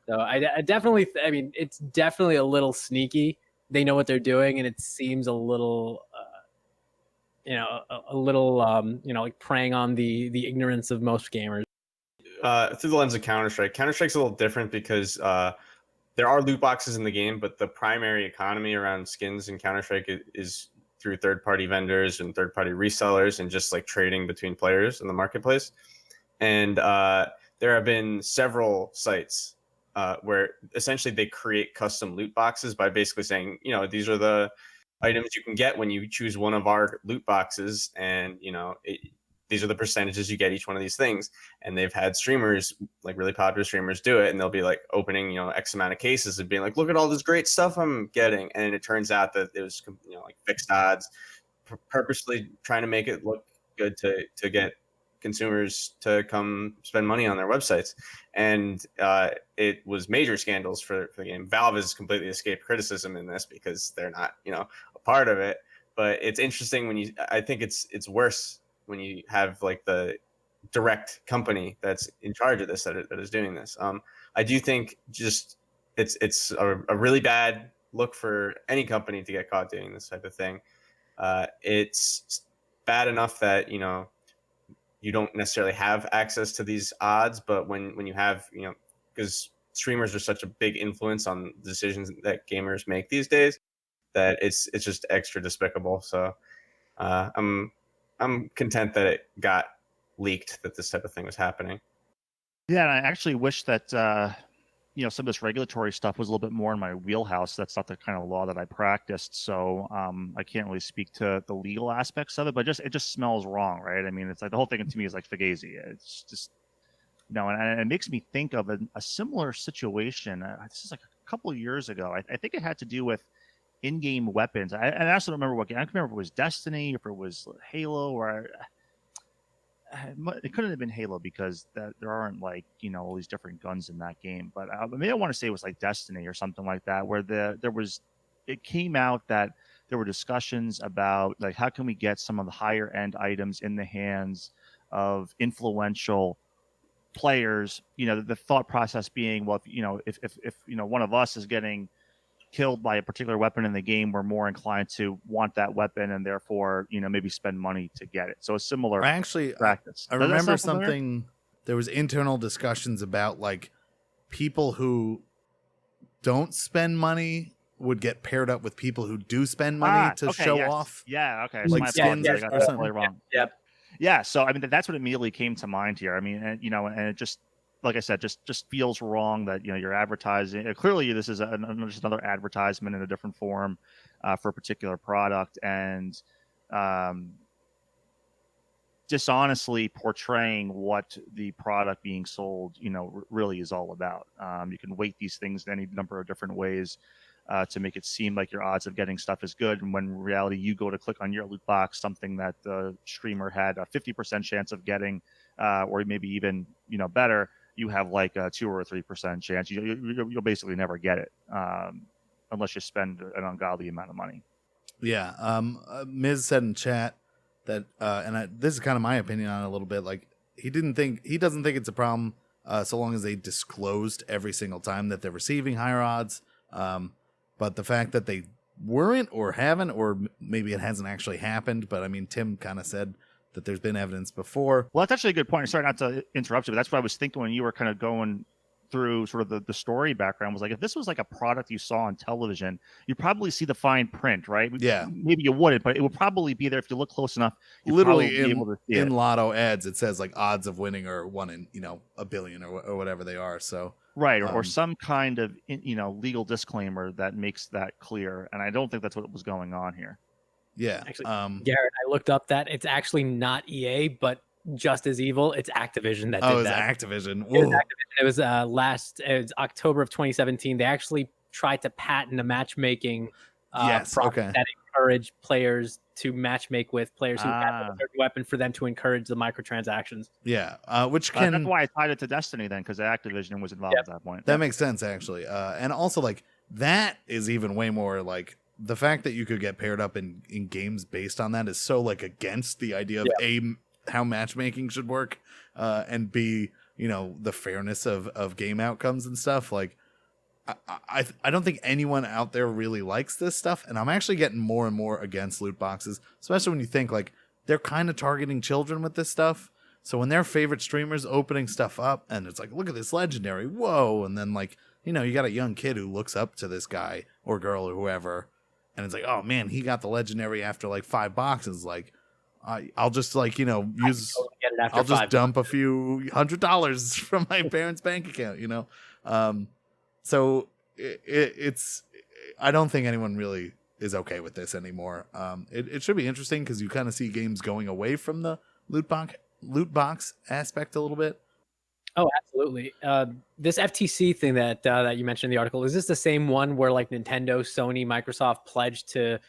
So I definitely, I mean, it's definitely a little sneaky. They know what they're doing, and it seems a little, a little, like preying on the ignorance of most gamers. Through the lens of Counter-Strike, Counter-Strike's a little different because there are loot boxes in the game, but the primary economy around skins in Counter-Strike is through third-party vendors and third-party resellers and just like trading between players in the marketplace. And there have been several sites where essentially they create custom loot boxes by basically saying, these are the items you can get when you choose one of our loot boxes, and these are the percentages you get each one of these things. And they've had streamers, like really popular streamers, do it, and they'll be like opening X amount of cases and being like, look at all this great stuff I'm getting, and it turns out that it was like fixed odds, purposely trying to make it look good to get consumers to come spend money on their websites. And it was major scandals for the game. Valve has completely escaped criticism in this because they're not a part of it. But it's interesting I think it's worse when you have like the direct company that's in charge of this that is doing this. I do think just it's a really bad look for any company to get caught doing this type of thing. It's bad enough that you don't necessarily have access to these odds, but when you have, because streamers are such a big influence on the decisions that gamers make these days, that it's just extra despicable. So I'm content that it got leaked that this type of thing was happening. Yeah, and I actually wish that some of this regulatory stuff was a little bit more in my wheelhouse. That's not the kind of law that I practiced, so I can't really speak to the legal aspects of it. But it just smells wrong, right? I mean, it's like the whole thing to me is like Fugazi. It's just and it makes me think of a similar situation. This is like a couple of years ago. I think it had to do with in-game weapons. I also don't remember what game. I don't remember if it was Destiny, if it was Halo, or it couldn't have been Halo because there aren't like all these different guns in that game. But maybe I want to say it was like Destiny or something like that, where it came out that there were discussions about like how can we get some of the higher end items in the hands of influential players. The thought process being, well, if one of us is getting killed by a particular weapon in the game, we're more inclined to want that weapon and therefore maybe spend money to get it. So a similar practice. I remember something. There was internal discussions about like people who don't spend money would get paired up with people who do spend money to show off. Yeah, okay. Like skins I got that totally wrong. Yep. Yeah, so I mean that's what immediately came to mind here. I mean, and it just, like I said, just feels wrong that you're advertising. Clearly, this is just another advertisement in a different form for a particular product, and dishonestly portraying what the product being sold, really is all about. You can weight these things in any number of different ways to make it seem like your odds of getting stuff is good, and when in reality you go to click on your loot box, something that the streamer had a 50% chance of getting, or maybe even better, you have like a 2 or 3% chance. You'll basically never get it unless you spend an ungodly amount of money. Yeah. Miz said in chat that, this is kind of my opinion on it a little bit. Like he doesn't think it's a problem so long as they disclosed every single time that they're receiving higher odds. But the fact that they weren't or haven't, or maybe it hasn't actually happened. But I mean, Tim kind of said that there's been evidence before. Well, that's actually a good point. Sorry not to interrupt you, but that's what I was thinking when you were kind of going through sort of the story background. Was like, if this was like a product you saw on television, you'd probably see the fine print, right? Yeah. Maybe you wouldn't, but it would probably be there if you look close enough. Literally in lotto ads, it says like odds of winning are 1 in, a billion or whatever they are. So right, or some kind of legal disclaimer that makes that clear. And I don't think that's what was going on here. Yeah. Actually, Garrett, I looked up that it's actually not EA, but just as evil. It's Activision that did that. Activision. It was Activision. It was October of 2017. They actually tried to patent a matchmaking Yes, product okay. that encouraged players to matchmake with players who had a certain weapon for them to encourage the microtransactions. Yeah, which That's can why I tied it to Destiny then, because Activision was involved at that point. that makes sense actually, and also like that is even way more like the fact that you could get paired up in games based on that is so like against the idea of how matchmaking should work, and b, you know, the fairness of game outcomes and stuff. Like I don't think anyone out there really likes this stuff, and I'm actually getting more and more against loot boxes, especially when you think like they're kind of targeting children with this stuff. So when their favorite streamers opening stuff up and it's like, look at this legendary, whoa, and then like, you know, you got a young kid who looks up to this guy or girl or whoever, and it's like, oh man, he got the legendary after like 5 boxes. Like I'll just like, you know, I'll just dump a few $100 from my parents' bank account, you know. So it's I don't think anyone really is okay with this anymore. It should be interesting because you kind of see games going away from the loot box aspect a little bit. Oh, absolutely. This FTC thing that you mentioned in the article, is this the same one where like Nintendo, Sony, Microsoft pledged to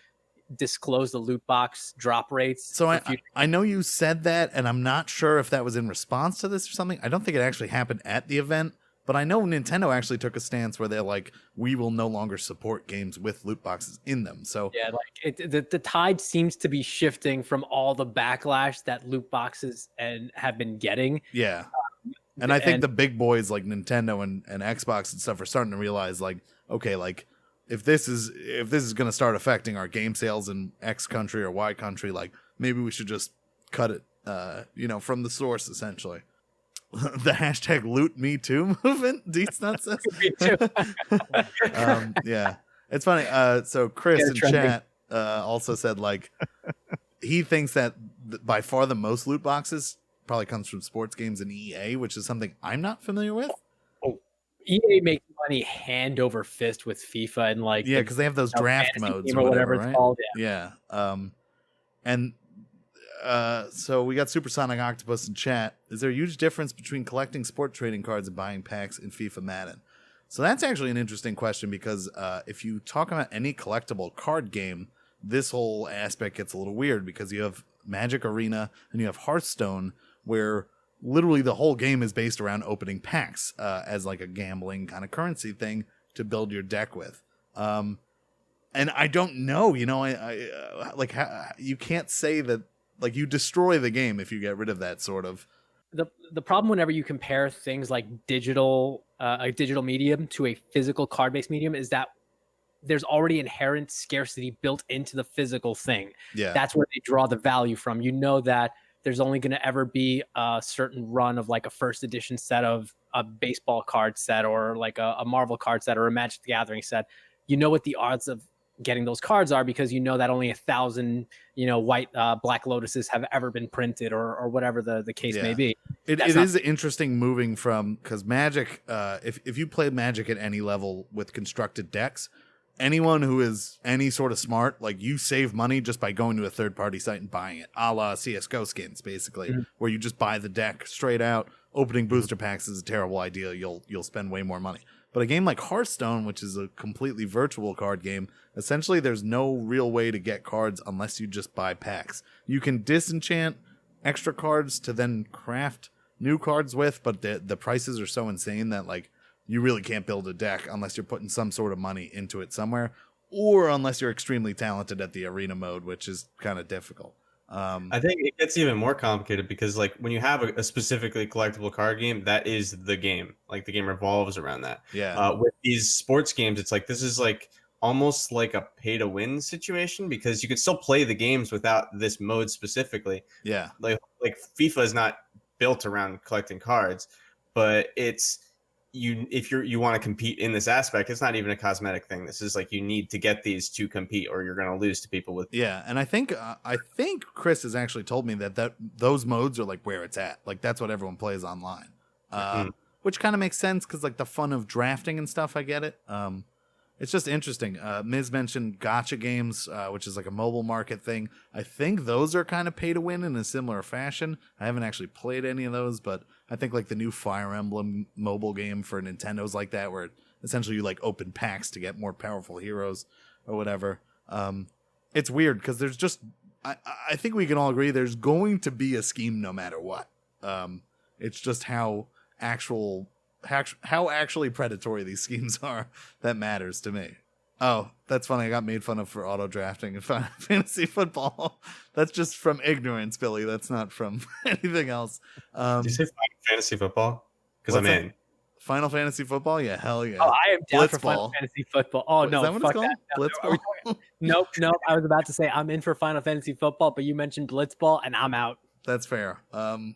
disclose the loot box drop rates? So I know you said that, and I'm not sure if that was in response to this or something. I don't think it actually happened at the event. But I know Nintendo actually took a stance where they're like, we will no longer support games with loot boxes in them. So yeah, like the tide seems to be shifting from all the backlash that loot boxes have been getting. Yeah. And I think the big boys like Nintendo and Xbox and stuff are starting to realize like, okay, like if this is going to start affecting our game sales in X country or Y country, like maybe we should just cut it, you know, from the source essentially. The hashtag loot me too movement, Deets Nuts says. Me too. Yeah, it's funny. So Chris in chat also said like he thinks that by far the most loot boxes probably comes from sports games and EA, which is something I'm not familiar with. Oh, EA makes money hand over fist with FIFA and like because they have those draft modes or whatever right? It's called. Yeah. And so we got Supersonic Octopus in chat. Is there a huge difference between collecting sport trading cards and buying packs in FIFA Madden? So that's actually an interesting question because if you talk about any collectible card game, this whole aspect gets a little weird because you have Magic Arena and you have Hearthstone, where literally the whole game is based around opening packs as like a gambling kind of currency thing to build your deck with. And I don't know, you know, I like you can't say that. Like you destroy the game if you get rid of that sort of. The problem whenever you compare things like a digital medium to a physical card-based medium is that there's already inherent scarcity built into the physical thing. Yeah, that's where they draw the value from. You know that there's only going to ever be a certain run of like a first edition set of a baseball card set or like a Marvel card set or a Magic the Gathering set. You know what the odds of getting those cards are because you know that only 1,000 white Black Lotuses have ever been printed or whatever the case may be. It is interesting moving from, because Magic, if you play Magic at any level with constructed decks, anyone who is any sort of smart, like you save money just by going to a third party site and buying it, a la CSGO skins basically, where you just buy the deck straight out. Opening booster packs is a terrible idea. You'll spend way more money. But a game like Hearthstone, which is a completely virtual card game, essentially there's no real way to get cards unless you just buy packs. You can disenchant extra cards to then craft new cards with, but the prices are so insane that like you really can't build a deck unless you're putting some sort of money into it somewhere, or unless you're extremely talented at the arena mode, which is kind of difficult. I think it gets even more complicated because like when you have a specifically collectible card game, that is the game. Like the game revolves around that. Yeah. With these sports games, it's like this is like almost like a pay to win situation because you could still play the games without this mode specifically. Yeah. Like FIFA is not built around collecting cards, but it's if you want to compete in this aspect, it's not even a cosmetic thing. This is like you need to get these to compete or you're going to lose to people with. Yeah, and I think Chris has actually told me that those modes are like where it's at. Like that's what everyone plays online, which kind of makes sense because like the fun of drafting and stuff. I get it. It's just interesting. Miz mentioned gacha games, which is like a mobile market thing. I think those are kind of pay to win in a similar fashion. I haven't actually played any of those, but I think like the new Fire Emblem mobile game for Nintendo's like that, where essentially you like open packs to get more powerful heroes or whatever. It's weird because there's just I think we can all agree there's going to be a scheme no matter what. It's just how actually predatory these schemes are that matters to me. Oh, that's funny. I got made fun of for auto drafting in Final Fantasy Football. That's just from ignorance, Billy. That's not from anything else. Did you say Final Fantasy Football? Because I'm in. Final Fantasy Football? Yeah, hell yeah. Oh, I am down for Blitzball. Final Fantasy Football. Oh, no, is that what fuck it's called? that. Blitzball? Nope. I was about to say I'm in for Final Fantasy Football, but you mentioned Blitzball, and I'm out. That's fair. Blitzball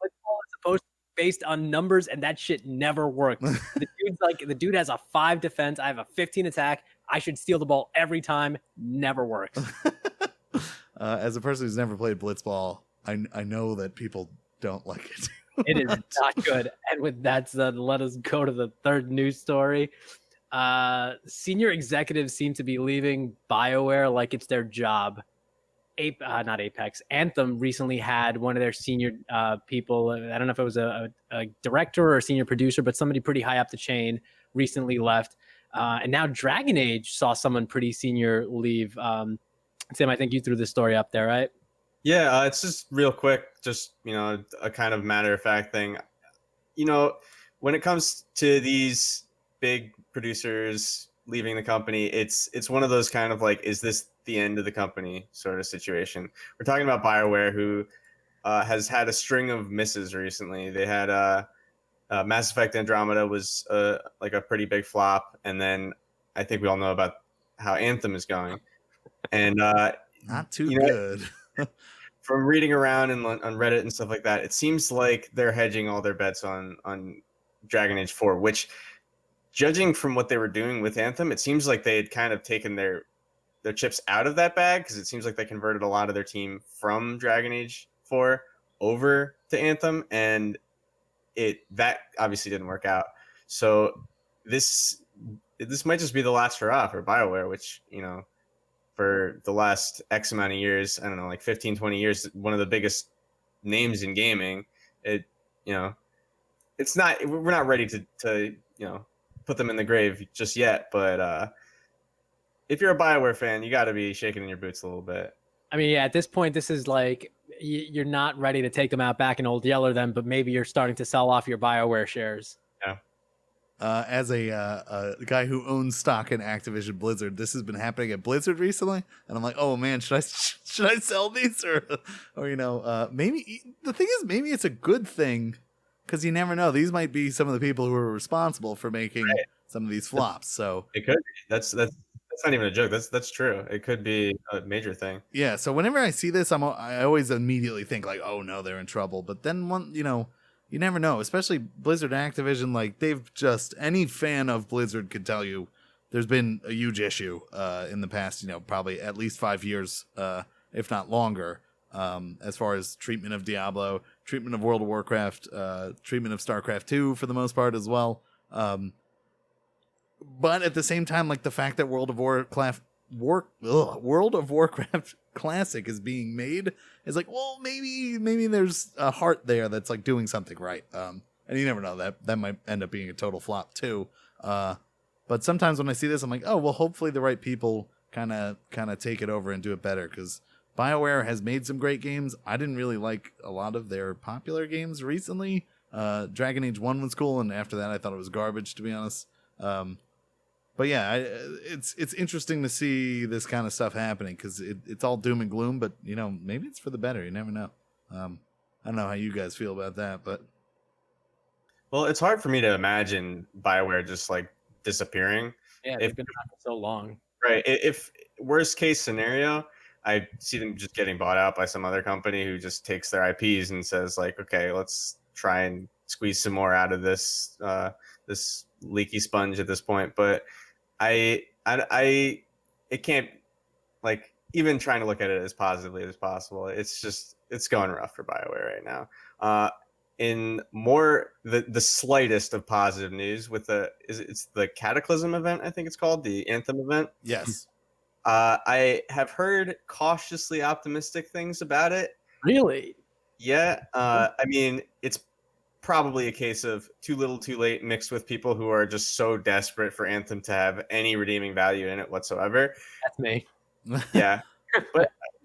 is supposed to be based on numbers, and that shit never worked. The dude has a 5 defense. I have a 15 attack. I should steal the ball every time. Never works. As a person who's never played Blitzball, I know that people don't like it. It is not good. And with that said, let us go to the third news story. Senior executives seem to be leaving Bioware like it's their job. Not Apex. Anthem recently had one of their senior people. I don't know if it was a director or a senior producer, but somebody pretty high up the chain recently left. And now Dragon Age saw someone pretty senior leave. Sam, I think you threw the story up there, right? Yeah, it's just real quick, just, a kind of matter of fact thing. When it comes to these big producers leaving the company, it's one of those kind of like, is this the end of the company sort of situation? We're talking about Bioware, who has had a string of misses recently. They had Mass Effect Andromeda was like a pretty big flop, and then I think we all know about how Anthem is going, and not too good. From reading around and on Reddit and stuff like that, it seems like they're hedging all their bets on Dragon Age 4, which, judging from what they were doing with Anthem, it seems like they had kind of taken their chips out of that bag, because it seems like they converted a lot of their team from Dragon Age 4 over to Anthem, and that obviously didn't work out. So this might just be the last hurrah for Bioware, which, for the last X amount of years, I don't know, like 15, 20 years, one of the biggest names in gaming. We're not ready to put them in the grave just yet, but if you're a Bioware fan, you got to be shaking in your boots a little bit. I mean, yeah, at this point, this is like, you're not ready to take them out back and old yeller them, but maybe you're starting to sell off your Bioware shares. Yeah. As a guy who owns stock in Activision Blizzard, this has been happening at Blizzard recently, and I'm like, oh man, should I sell these or maybe the thing is, maybe it's a good thing, because you never know. These might be some of the people who are responsible for making some of these flops. So it could be. That's not even a joke. That's true. It could be a major thing. Yeah. So whenever I see this, I always immediately think like, oh no, they're in trouble. But then you never know, especially Blizzard and Activision. Like, they've just, any fan of Blizzard could tell you there's been a huge issue in the past, probably at least 5 years, if not longer, as far as treatment of Diablo, treatment of World of Warcraft, treatment of StarCraft 2 for the most part as well. But at the same time, like, the fact that World of Warcraft Classic is being made is like, well, maybe there's a heart there that's like doing something right. And you never know, that might end up being a total flop too. But sometimes when I see this, I'm like, oh, well, hopefully the right people kind of take it over and do it better, because BioWare has made some great games. I didn't really like a lot of their popular games recently. Dragon Age 1 was cool, and after that I thought it was garbage, to be honest. But yeah, it's interesting to see this kind of stuff happening, because it's all doom and gloom, but maybe it's for the better. You never know. I don't know how you guys feel about that, but well, it's hard for me to imagine BioWare just like disappearing. Yeah, they've been around for so long. Right. If worst case scenario, I see them just getting bought out by some other company who just takes their IPs and says like, okay, let's try and squeeze some more out of this this leaky sponge at this point. But it can't, like, even trying to look at it as positively as possible. It's going rough for BioWare right now. In more the slightest of positive news, it's the Cataclysm event, I think it's called, the Anthem event. yes. I have heard cautiously optimistic things about it. Really? Yeah. I mean, it's probably a case of too little too late mixed with people who are just so desperate for Anthem to have any redeeming value in it whatsoever. That's me. Yeah.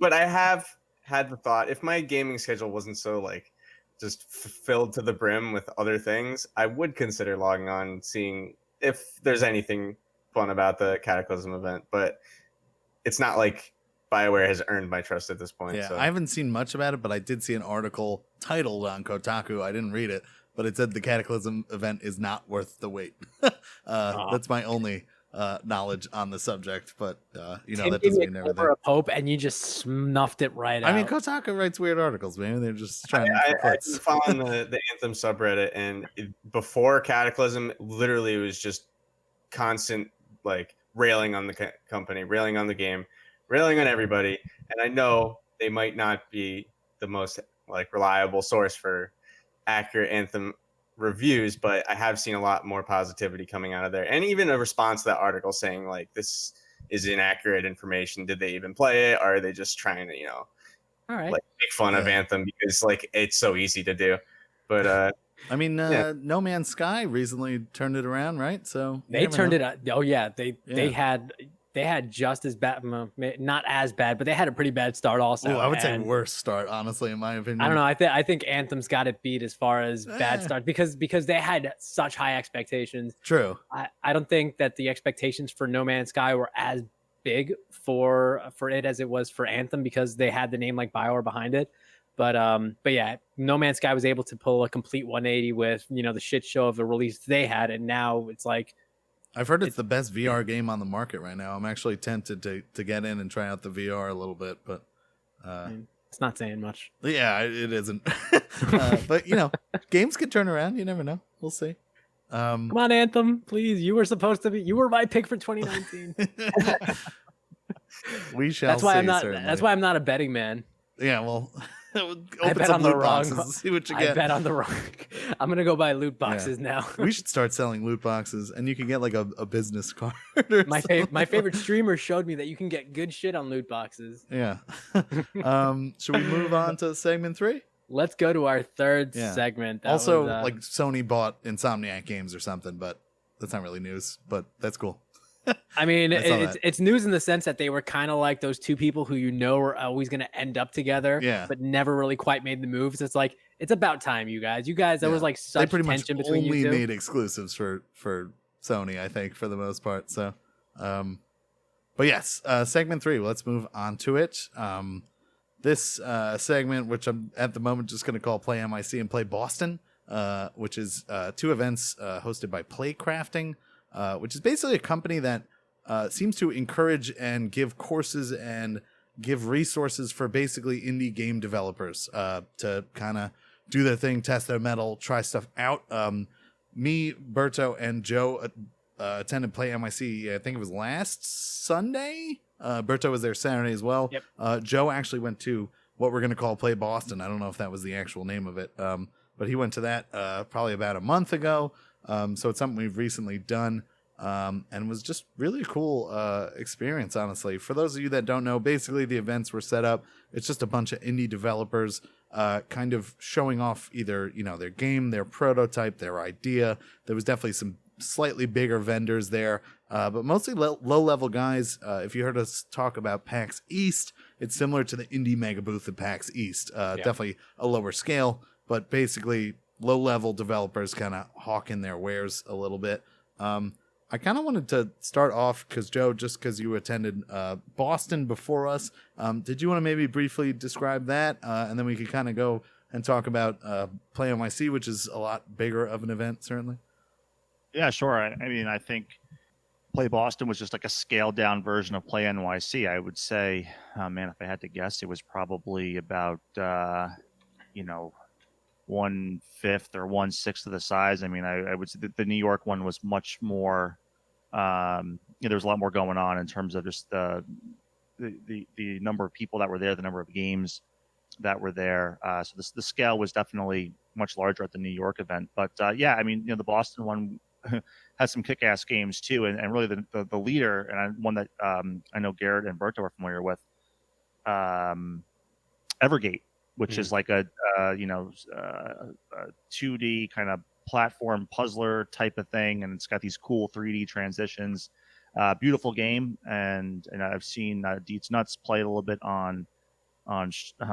but I have had the thought, if my gaming schedule wasn't so like just filled to the brim with other things, I would consider logging on, seeing if there's anything fun about the Cataclysm event. But it's not like Bioware has earned my trust at this point. Yeah, so. I haven't seen much about it, but I did see an article titled on Kotaku. I didn't read it, but it said the Cataclysm event is not worth the wait. That's my only knowledge on the subject, but Tim that gave doesn't me mean a everything. Clover of Hope, and you just snuffed it right out. I mean, Kotaku writes weird articles, man. They're just trying to I clicks. following the Anthem subreddit, and before Cataclysm, literally it was just constant like railing on the company, railing on the game, railing on everybody. And I know they might not be the most like reliable source for accurate Anthem reviews, but I have seen a lot more positivity coming out of there, and even a response to that article saying like, this is inaccurate information. Did they even play it? Or are they just trying to all right, like make fun of Anthem because like it's so easy to do? But I mean, No Man's Sky recently turned it around, right? So they turned it. Oh yeah, they had just as bad, not as bad, but they had a pretty bad start also. Ooh, I would say worse start, honestly, in my opinion. I don't know. I think Anthem's got it beat as far as bad start because they had such high expectations. True. I don't think that the expectations for No Man's Sky were as big for it as it was for Anthem because they had the name like Bioware behind it. But yeah, No Man's Sky was able to pull a complete 180 with the shit show of the release they had, and now it's like I've heard it's the best VR game on the market right now. I'm actually tempted to get in and try out the VR a little bit, but it's not saying much. Yeah, it isn't. But games could turn around. You never know. We'll see. Come on, Anthem, please. You were my pick for 2019. We shall. That's why see, I'm not. certainly. That's why I'm not a betting man. Yeah, well, I bet on the wrong. See what you get. I bet on the wrong. I'm gonna go buy loot boxes now. We should start selling loot boxes, and you can get like a business card. My favorite streamer showed me that you can get good shit on loot boxes. Yeah. Should we move on to segment 3? Let's go to our third segment. That also, was, like Sony bought Insomniac Games or something, but that's not really news. But that's cool. I mean, it's news in the sense that they were kind of like those two people who are always going to end up together, but never really quite made the moves. It's like it's about time, you guys. There was like such tension between you two. They pretty much only made exclusives for Sony, I think, for the most part. So, but yes, segment 3. Let's move on to it. This segment, which I'm at the moment just going to call Play NYC and Play Boston, which is 2 events hosted by Playcrafting. Which is basically a company that seems to encourage and give courses and give resources for basically indie game developers to kind of do their thing, test their mettle, try stuff out. Me, Berto, and Joe attended Play NYC, I think it was last Sunday. Berto was there Saturday as well. Yep. Joe actually went to what we're going to call Play Boston. I don't know if that was the actual name of it, but he went to that probably about a month ago. So it's something we've recently done, and was just really a cool experience, honestly. For those of you that don't know, basically the events were set up. It's just a bunch of indie developers kind of showing off either, their game, their prototype, their idea. There was definitely some slightly bigger vendors there, but mostly low-level guys. If you heard us talk about PAX East, it's similar to the indie mega booth at PAX East. Definitely a lower scale, but basically low-level developers kind of hawking their wares a little bit. I kind of wanted to start off because Joe, just because you attended Boston before us, did you want to maybe briefly describe that, and then we could kind of go and talk about Play NYC, which is a lot bigger of an event, certainly. Yeah, sure. I mean, I think Play Boston was just like a scaled-down version of Play NYC. I would say, man, if I had to guess, it was probably about 1/5 or 1/6 of the size. I mean, I would say that the New York one was much more. There was a lot more going on in terms of just the number of people that were there, the number of games that were there. So the scale was definitely much larger at the New York event. But yeah, I mean, the Boston one has some kick-ass games too, and really the leader, and one that I know Garrett and Berto are familiar with, Evergate. which is like a 2D kind of platform puzzler type of thing, and it's got these cool 3D transitions. Beautiful game, and I've seen Deets Nuts play it a little bit on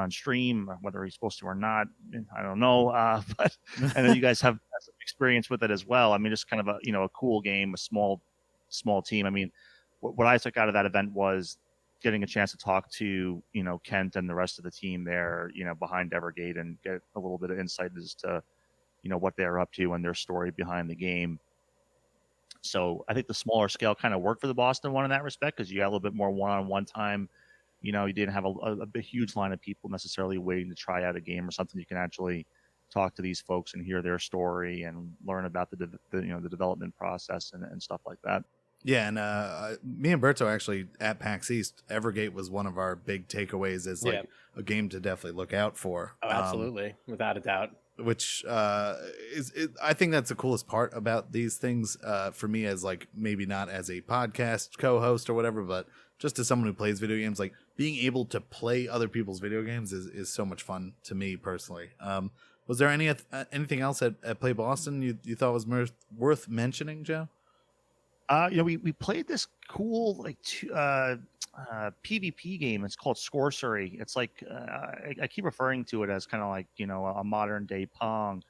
stream, whether he's supposed to or not, I don't know. But and then you guys have some experience with it as well. I mean, just kind of a cool game, a small team. I mean, what I took out of that event was getting a chance to talk to Kent and the rest of the team there, behind Evergate, and get a little bit of insight as to what they're up to and their story behind the game. So I think the smaller scale kind of worked for the Boston one in that respect, because you got a little bit more one-on-one time. You didn't have a huge line of people necessarily waiting to try out a game or something. You can actually talk to these folks and hear their story and learn about the development process and stuff like that. Yeah, and me and Berto actually at PAX East, Evergate was one of our big takeaways as like a game to definitely look out for. Oh, absolutely, without a doubt. Which I think that's the coolest part about these things for me, as like maybe not as a podcast co-host or whatever, but just as someone who plays video games, like being able to play other people's video games is so much fun to me personally. Was there anything else at Play Boston you thought was worth mentioning, Joe? We played this cool PvP game. It's called Sorcery. It's like I keep referring to it as kind of like a modern day Pong,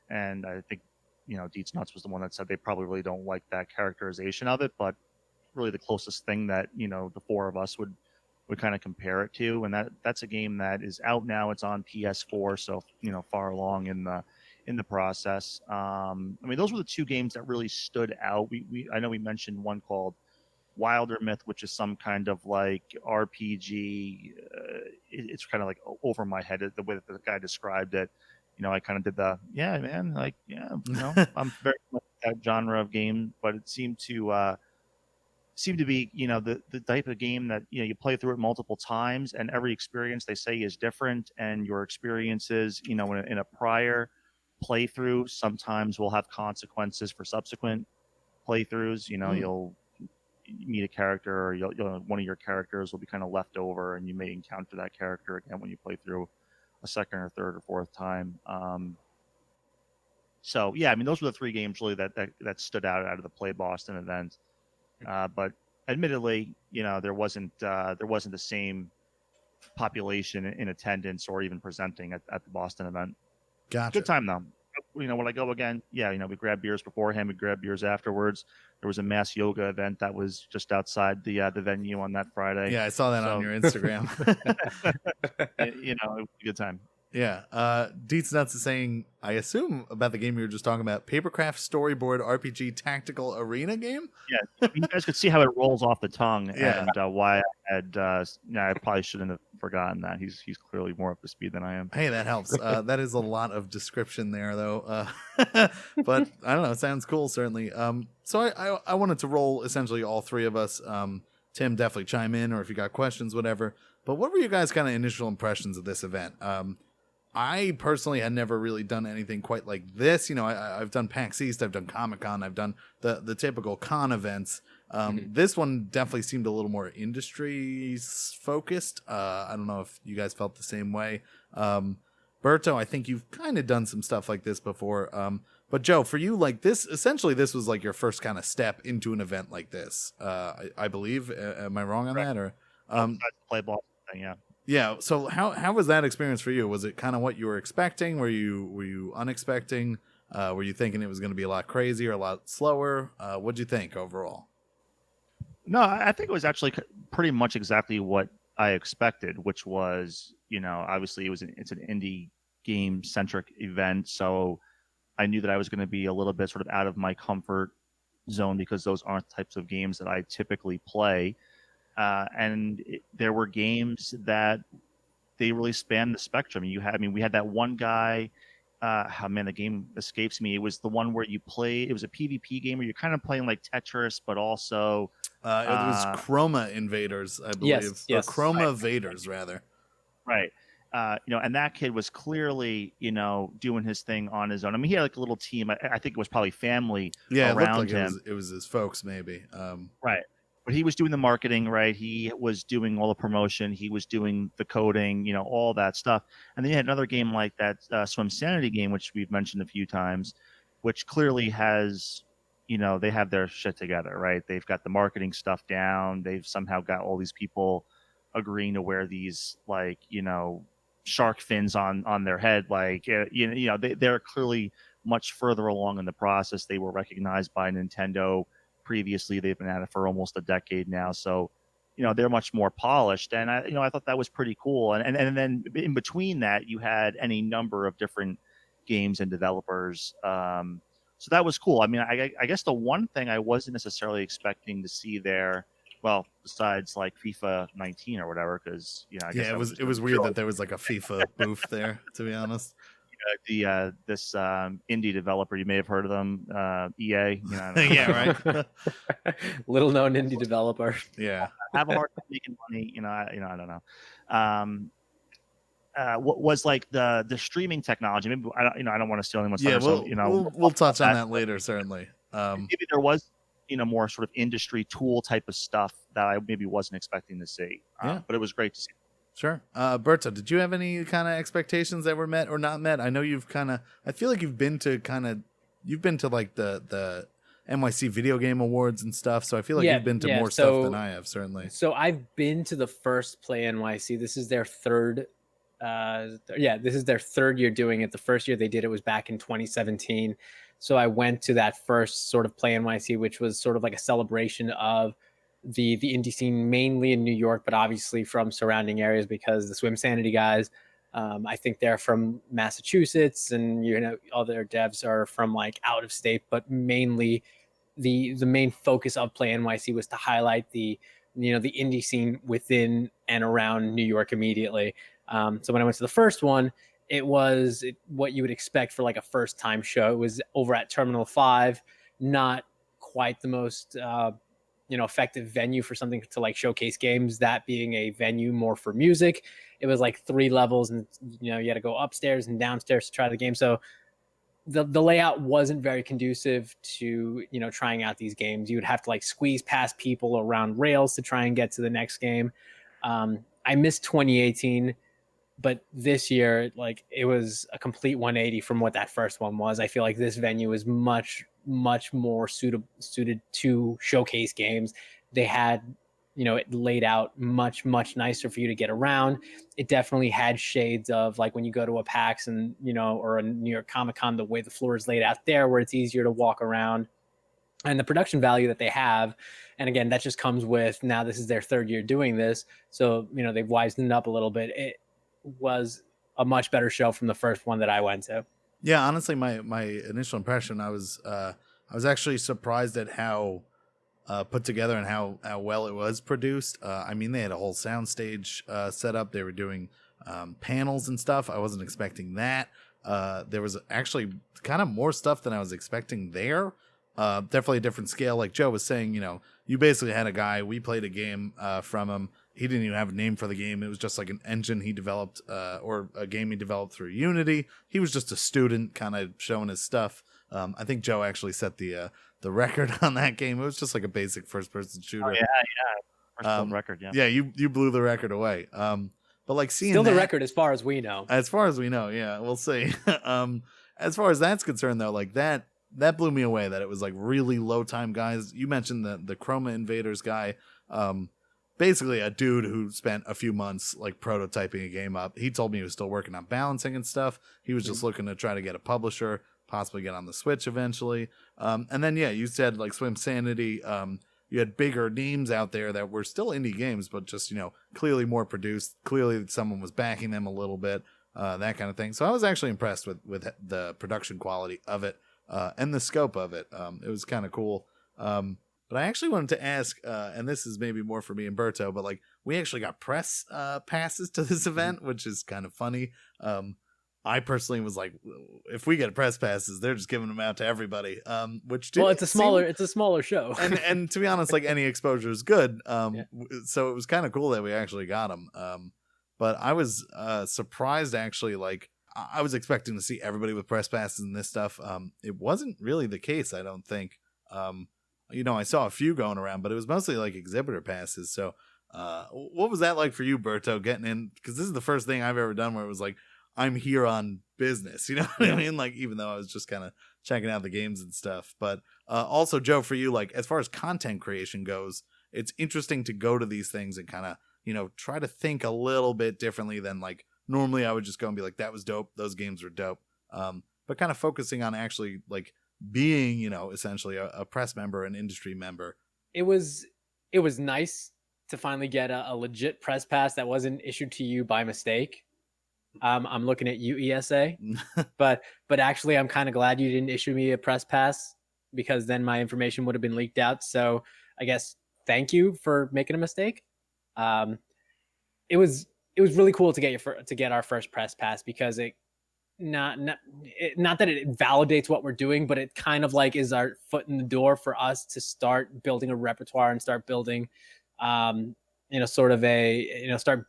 and I think Deets Nuts was the one that said they probably really don't like that characterization of it, but really the closest thing that the four of us would kind of compare it to. And that's a game that is out now. It's on PS4, so far along in the process. I mean, those were the two games that really stood out. I know we mentioned one called Wilder Myth, which is some kind of like RPG. It's kind of like over my head the way that the guy described it. I kind of did I'm very much that genre of game, but it seemed to be the type of game that you play through it multiple times, and every experience they say is different, and your experiences in a prior playthrough sometimes will have consequences for subsequent playthroughs. You'll meet a character, or one of your characters will be kind of left over, and you may encounter that character again when you play through a second or third or fourth time. So yeah, I mean, those were the three games really that stood out of the Play Boston event. But admittedly, there wasn't the same population in attendance or even presenting at the Boston event. Gotcha. Good time though. When I go again, we grab beers beforehand, we grab beers afterwards. There was a mass yoga event that was just outside the venue on that Friday. Yeah, I saw that on your Instagram. It was a good time. Yeah. Deets Nuts is saying, I assume about the game you were just talking about, Papercraft Storyboard RPG Tactical Arena game? Yeah, you guys could see how it rolls off the tongue, Yeah. and why I had. I probably shouldn't have forgotten that. He's clearly more up to speed than I am. Hey, that helps. That is a lot of description there, though. But I don't know. It sounds cool, certainly. So I wanted to roll essentially all three of us. Tim, definitely chime in, or if you got questions, whatever. But what were you guys' kind of initial impressions of this event? I personally had never really done anything quite like this. I've done PAX East, I've done Comic-Con, I've done the typical con events. This one definitely seemed a little more industry focused. I don't know if you guys felt the same way. Berto, I think you've kind of done some stuff like this before. But Joe, for you, like this was like your first kind of step into an event like this. I believe. Am I wrong on that? Or Play ball thing, yeah. Yeah. So how was that experience for you? Was it kind of what you were expecting? Were you unexpecting? Were you thinking it was going to be a lot crazier, a lot slower? What'd you think overall? No, I think it was actually pretty much exactly what I expected, which was, obviously it's an indie game centric event. So I knew that I was going to be a little bit sort of out of my comfort zone, because those aren't the types of games that I typically play. There were games that they really spanned the spectrum. We had that one guy. The game escapes me. It was the one where you play. It was a PvP game where you're kind of playing like Tetris, but also it was Chroma Invaders, I believe. Yes. Or Chroma Vaders, rather. Right. And that kid was clearly, doing his thing on his own. I mean, he had like a little team. I think it was probably family around it looked like him. It was his folks, maybe. Right. but he was doing the marketing, right? He was doing all the promotion. He was doing the coding, all that stuff. And then you had another game like that Swim Sanity game, which we've mentioned a few times, which clearly has, they have their shit together, right? They've got the marketing stuff down. They've somehow got all these people agreeing to wear these shark fins on their head. They're clearly much further along in the process. They were recognized by Nintendo previously. They've been at it for almost a decade now, so they're much more polished, and I thought that was pretty cool. And then in between that, you had any number of different games and developers, so that was cool. I mean, I guess the one thing I wasn't necessarily expecting to see there, well, besides like FIFA 19 or whatever, because I guess it was weird that there was like a FIFA booth there, to be honest. This indie developer, you may have heard of them, EA. Yeah, right. Little known indie developer. Yeah, have a hard time making money. I don't know. What was like the streaming technology? Maybe I don't want to steal anyone's thunder. Yeah, we'll touch on that later, certainly. Maybe there was more sort of industry tool type of stuff that I maybe wasn't expecting to see. But it was great to see. Sure. Berta, did you have any kind of expectations that were met or not met? I know I feel like you've been to like the NYC Video Game Awards and stuff, so I feel like you've been to more stuff than I have, certainly. So I've been to the first Play NYC. This is their third this is their third year doing it. The first year they did it was back in 2017. So I went to that first sort of Play NYC, which was sort of like a celebration of the indie scene, mainly in New York, but obviously from surrounding areas, because the Swim Sanity guys, I think they're from Massachusetts, and all their devs are from like out of state, but mainly the main focus of Play NYC was to highlight the indie scene within and around New York immediately. So when I went to the first one, it was what you would expect for like a first time show. It was over at Terminal 5, not quite the most effective venue for something to like showcase games, that being a venue more for music. It was like 3 levels, and you had to go upstairs and downstairs to try the game. So the layout wasn't very conducive to trying out these games. You would have to like squeeze past people around rails to try and get to the next game. I missed 2018, but this year, like, it was a complete 180 from what that first one was. I feel like this venue is much more suited to showcase games. They had it laid out much nicer for you to get around. It definitely had shades of like when you go to a PAX and or a New York Comic-Con, the way the floor is laid out there, where it's easier to walk around, and the production value that they have. And again, that just comes with, now this is their third year doing this, so they've wisened it up a little bit. It was a much better show from the first one that I went to. Yeah, honestly, my initial impression, I was actually surprised at how put together and how well it was produced. I mean, they had a whole soundstage set up. They were doing panels and stuff. I wasn't expecting that. There was actually kind of more stuff than I was expecting there. Definitely a different scale. Like Joe was saying, you basically had a guy, we played a game from him. He didn't even have a name for the game. It was just like an engine he developed, or a game he developed through Unity. He was just a student kind of showing his stuff. I think Joe actually set the record on that game. It was just like a basic first-person shooter. Oh, yeah. First record, yeah. Yeah, you blew the record away. But like seeing still the record as far as we know. As far as we know, yeah, we'll see. As far as that's concerned, though, like that blew me away. That it was like really low time guys. You mentioned the Chroma Invaders guy. Basically a dude who spent a few months like prototyping a game up. He told me he was still working on balancing and stuff. He was just looking to try to get a publisher, possibly get on the Switch eventually. And then, yeah, you said like Swim Sanity. You had bigger names out there that were still indie games, but just, clearly more produced. Clearly someone was backing them a little bit, that kind of thing. So I was actually impressed with the production quality of it, and the scope of it. It was kind of cool. But I actually wanted to ask, and this is maybe more for me and Berto, but like we actually got press passes to this event, which is kind of funny. I personally was like, if we get press passes, they're just giving them out to everybody. Which it's a smaller show, and to be honest, like any exposure is good. So it was kind of cool that we actually got them. But I was surprised actually. Like I was expecting to see everybody with press passes and this stuff. It wasn't really the case, I don't think. I saw a few going around, but it was mostly like exhibitor passes. So what was that like for you, Berto, getting in? Because this is the first thing I've ever done where it was like, I'm here on business, you know what I mean? Like, even though I was just kind of checking out the games and stuff. But also, Joe, for you, like, as far as content creation goes, it's interesting to go to these things and kind of, try to think a little bit differently than like normally I would just go and be like, that was dope. Those games were dope. But kind of focusing on actually like being, essentially a press member, an industry member. It was nice to finally get a legit press pass that wasn't issued to you by mistake. I'm looking at you, ESA, but actually I'm kind of glad you didn't issue me a press pass, because then my information would have been leaked out. So I guess thank you for making a mistake. It was really cool to get our first press pass, because it not that it validates what we're doing, but it kind of like is our foot in the door for us to start building a repertoire and start building, start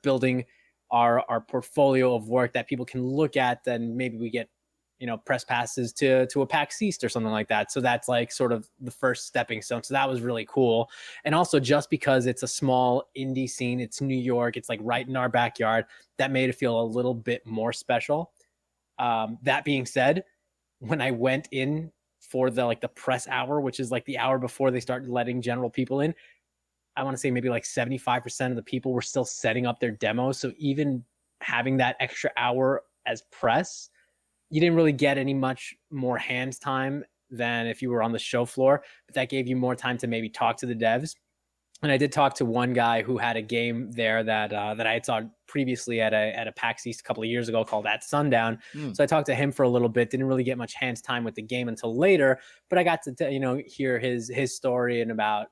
building our portfolio of work that people can look at. Then maybe we get, press passes to a PAX East or something like that. So that's like sort of the first stepping stone. So that was really cool. And also, just because it's a small indie scene, it's New York, it's like right in our backyard, that made it feel a little bit more special. That being said, when I went in for the press hour, which is like the hour before they start letting general people in, I want to say maybe like 75% of the people were still setting up their demos. So even having that extra hour as press, you didn't really get any much more hands time than if you were on the show floor, but that gave you more time to maybe talk to the devs. And I did talk to one guy who had a game there that I had saw previously at a PAX East a couple of years ago called At Sundown. So I talked to him for a little bit. Didn't really get much hands time with the game until later, but I got to hear his story and about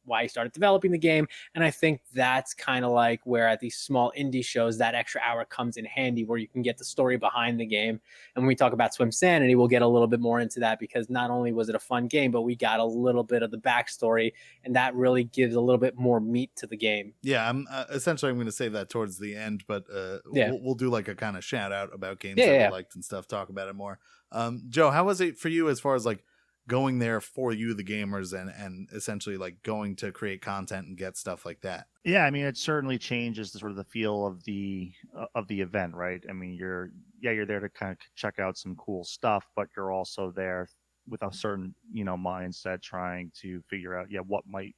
why he started developing the game. And I think that's kind of like where at these small indie shows that extra hour comes in handy, where you can get the story behind the game. And when we talk about Swim Sanity, we'll get a little bit more into that, because not only was it a fun game, but we got a little bit of the backstory, and that really gives a little bit more meat to the game. Yeah, I'm going to save that towards the end, but we'll do like a kind of shout out about games that we liked and stuff, talk about it more. Joe, how was it for you as far as like going there for you, the gamers, and essentially like going to create content and get stuff like that? Yeah, I mean, it certainly changes the sort of the feel of the event, right? I mean, you're there to kind of check out some cool stuff, but you're also there with a certain mindset, trying to figure out what might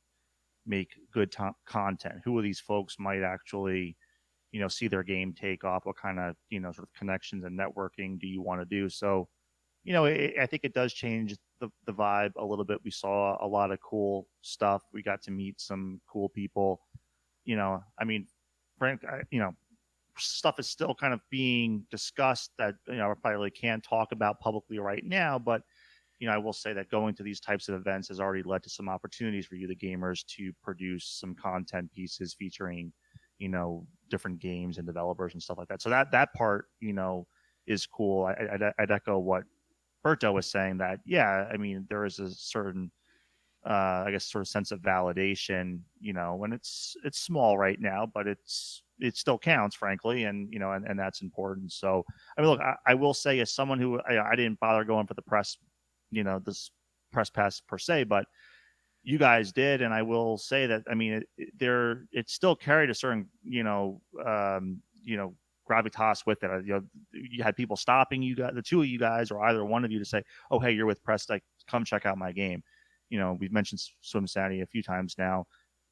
make good content. Who of these folks might actually see their game take off? What kind of sort of connections and networking do you want to do? So I think it does change the vibe a little bit. We saw a lot of cool stuff. We got to meet some cool people. I mean, Frank, stuff is still kind of being discussed that I probably can't talk about publicly right now. But I will say that going to these types of events has already led to some opportunities for you, the gamers, to produce some content pieces featuring different games and developers and stuff like that. So that part is cool. I'd echo what Berto was saying, that I mean, there is a certain I guess sort of sense of validation, when it's small right now, but it still counts, frankly, and and that's important. So I mean, look, I will say, as someone who I didn't bother going for the press, this press pass per se, but you guys did, and I will say that, I mean, it still carried a certain gravitas with it. You had people stopping you guys, the two of you guys, or either one of you, to say, "Oh, hey, you're with press, like, come check out my game." We've mentioned Swim Sanity a few times now.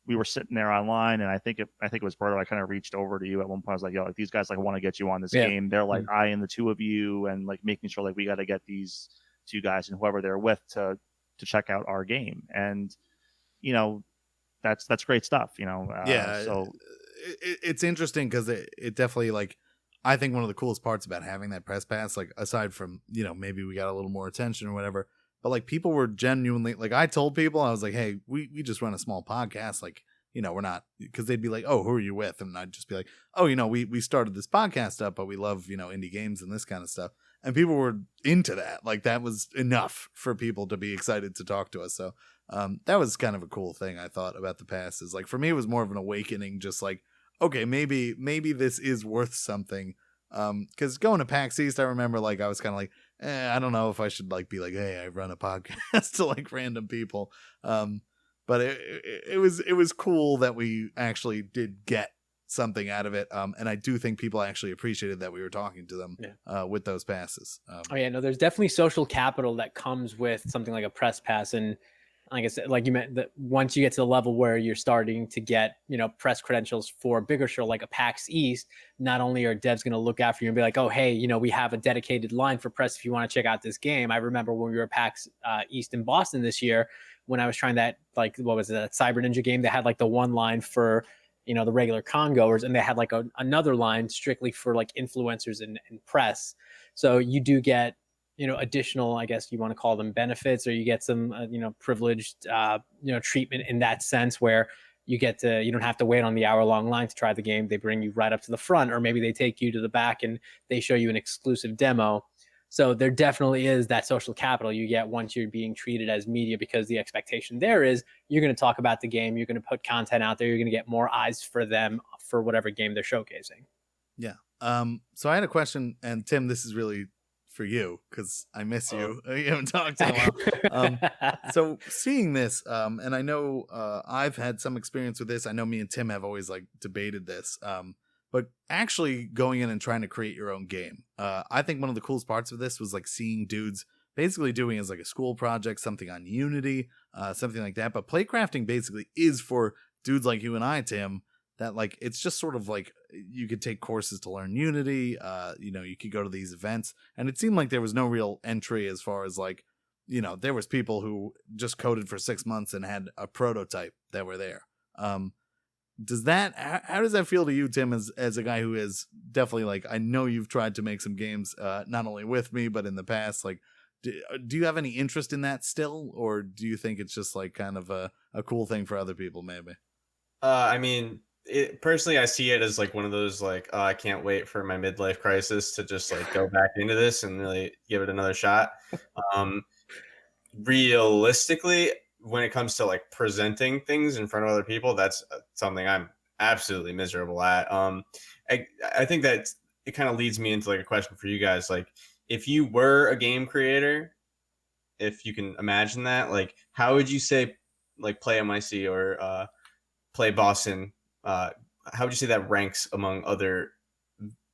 We were sitting there online, and I think it was Berto. I kind of reached over to you at one point. I was like, "Yo, like, these guys like want to get you on this game." They're like eyeing the two of you and like making sure like we got to get these two guys and whoever they're with to check out our game. And that's great stuff. So it's interesting because it definitely, like, I think one of the coolest parts about having that press pass, like, aside from, maybe we got a little more attention or whatever, but like, people were genuinely, like, I told people, I was like, hey, we just run a small podcast, like, we're not, because they'd be like, oh, who are you with? And I'd just be like, oh, we started this podcast up, but we love, indie games and this kind of stuff. And people were into that. Like, that was enough for people to be excited to talk to us. So that was kind of a cool thing, I thought, about the pass. Is like, for me, it was more of an awakening, just like, okay, maybe this is worth something. Because going to PAX East, I remember like I was kind of like, I don't know if I should like be like, hey, I run a podcast to like random people. But it was cool that we actually did get something out of it. And I do think people actually appreciated that we were talking to them with those passes. Oh yeah, no, there's definitely social capital that comes with something like a press pass. And like I said, like you meant that once you get to the level where you're starting to get, press credentials for a bigger show like a PAX East, not only are devs going to look after you and be like, oh, hey, we have a dedicated line for press if you want to check out this game. I remember when we were at PAX East in Boston this year, when I was trying that, like, what was it, that Cyber Ninja game, they had like the one line for, the regular con goers, and they had like another line strictly for like influencers and press. So you do get, additional, I guess you want to call them benefits, or you get some, privileged, treatment in that sense, where you don't have to wait on the hour-long line to try the game. They bring you right up to the front, or maybe they take you to the back and they show you an exclusive demo. So there definitely is that social capital you get once you're being treated as media, because the expectation there is you're going to talk about the game, you're going to put content out there, you're going to get more eyes for them for whatever game they're showcasing. Yeah. So I had a question, and Tim, this is really for you because I miss you. You haven't talked in a while. So seeing this, and I know I've had some experience with this. I know me and Tim have always like debated this. But actually going in and trying to create your own game. I think one of the coolest parts of this was like seeing dudes basically doing as like a school project, something on Unity, something like that. But playcrafting basically is for dudes like you and I, Tim, that like it's just sort of like you could take courses to learn Unity. You could go to these events, and it seemed like there was no real entry as far as like, there was people who just coded for 6 months and had a prototype that were there. How does that feel to you, Tim, as a guy who is definitely like, I know you've tried to make some games, not only with me, but in the past, like, do you have any interest in that still? Or do you think it's just like kind of a cool thing for other people, maybe? I mean, personally, I see it as like one of those like, I can't wait for my midlife crisis to just like go back into this and really give it another shot. Realistically, when it comes to like presenting things in front of other people, that's something I'm absolutely miserable at. I think that it kind of leads me into like a question for you guys. Like, if you were a game creator, if you can imagine that, like, how would you say like play NYC or play Boston? How would you say that ranks among other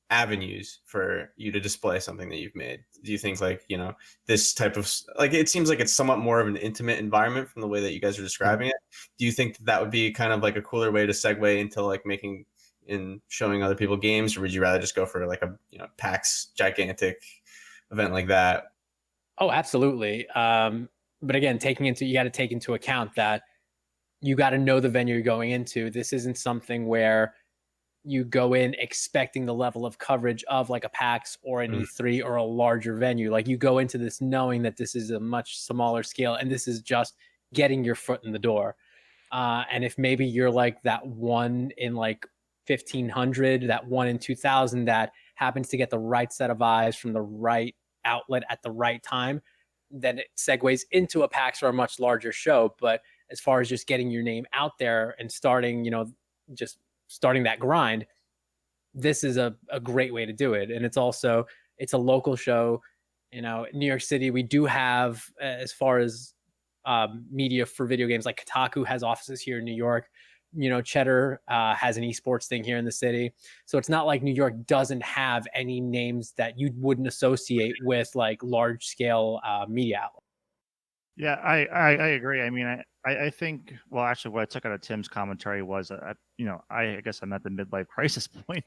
avenues for you to display something that you've made? Do you think like, this type of, like, it seems like it's somewhat more of an intimate environment from the way that you guys are describing it. Do you think that would be kind of like a cooler way to segue into like making and showing other people games, or would you rather just go for like a, PAX gigantic event like that? Oh, absolutely. But again, you got to take into account that you got to know the venue you're going into. This isn't something where you go in expecting the level of coverage of like a PAX or an E3 or a larger venue. Like, you go into this knowing that this is a much smaller scale, and this is just getting your foot in the door. And if maybe you're like that one in like 1,500, that one in 2,000 that happens to get the right set of eyes from the right outlet at the right time, then it segues into a PAX or a much larger show. But as far as just getting your name out there and starting, just starting that grind, this is a great way to do it. And it's a local show. New York City, we do have, as far as media for video games, like Kotaku has offices here in New York. Cheddar has an esports thing here in the city. So it's not like New York doesn't have any names that you wouldn't associate with like large scale media outlets. Yeah, I agree. I mean, I think, well, actually, what I took out of Tim's commentary was, I guess I'm at the midlife crisis point,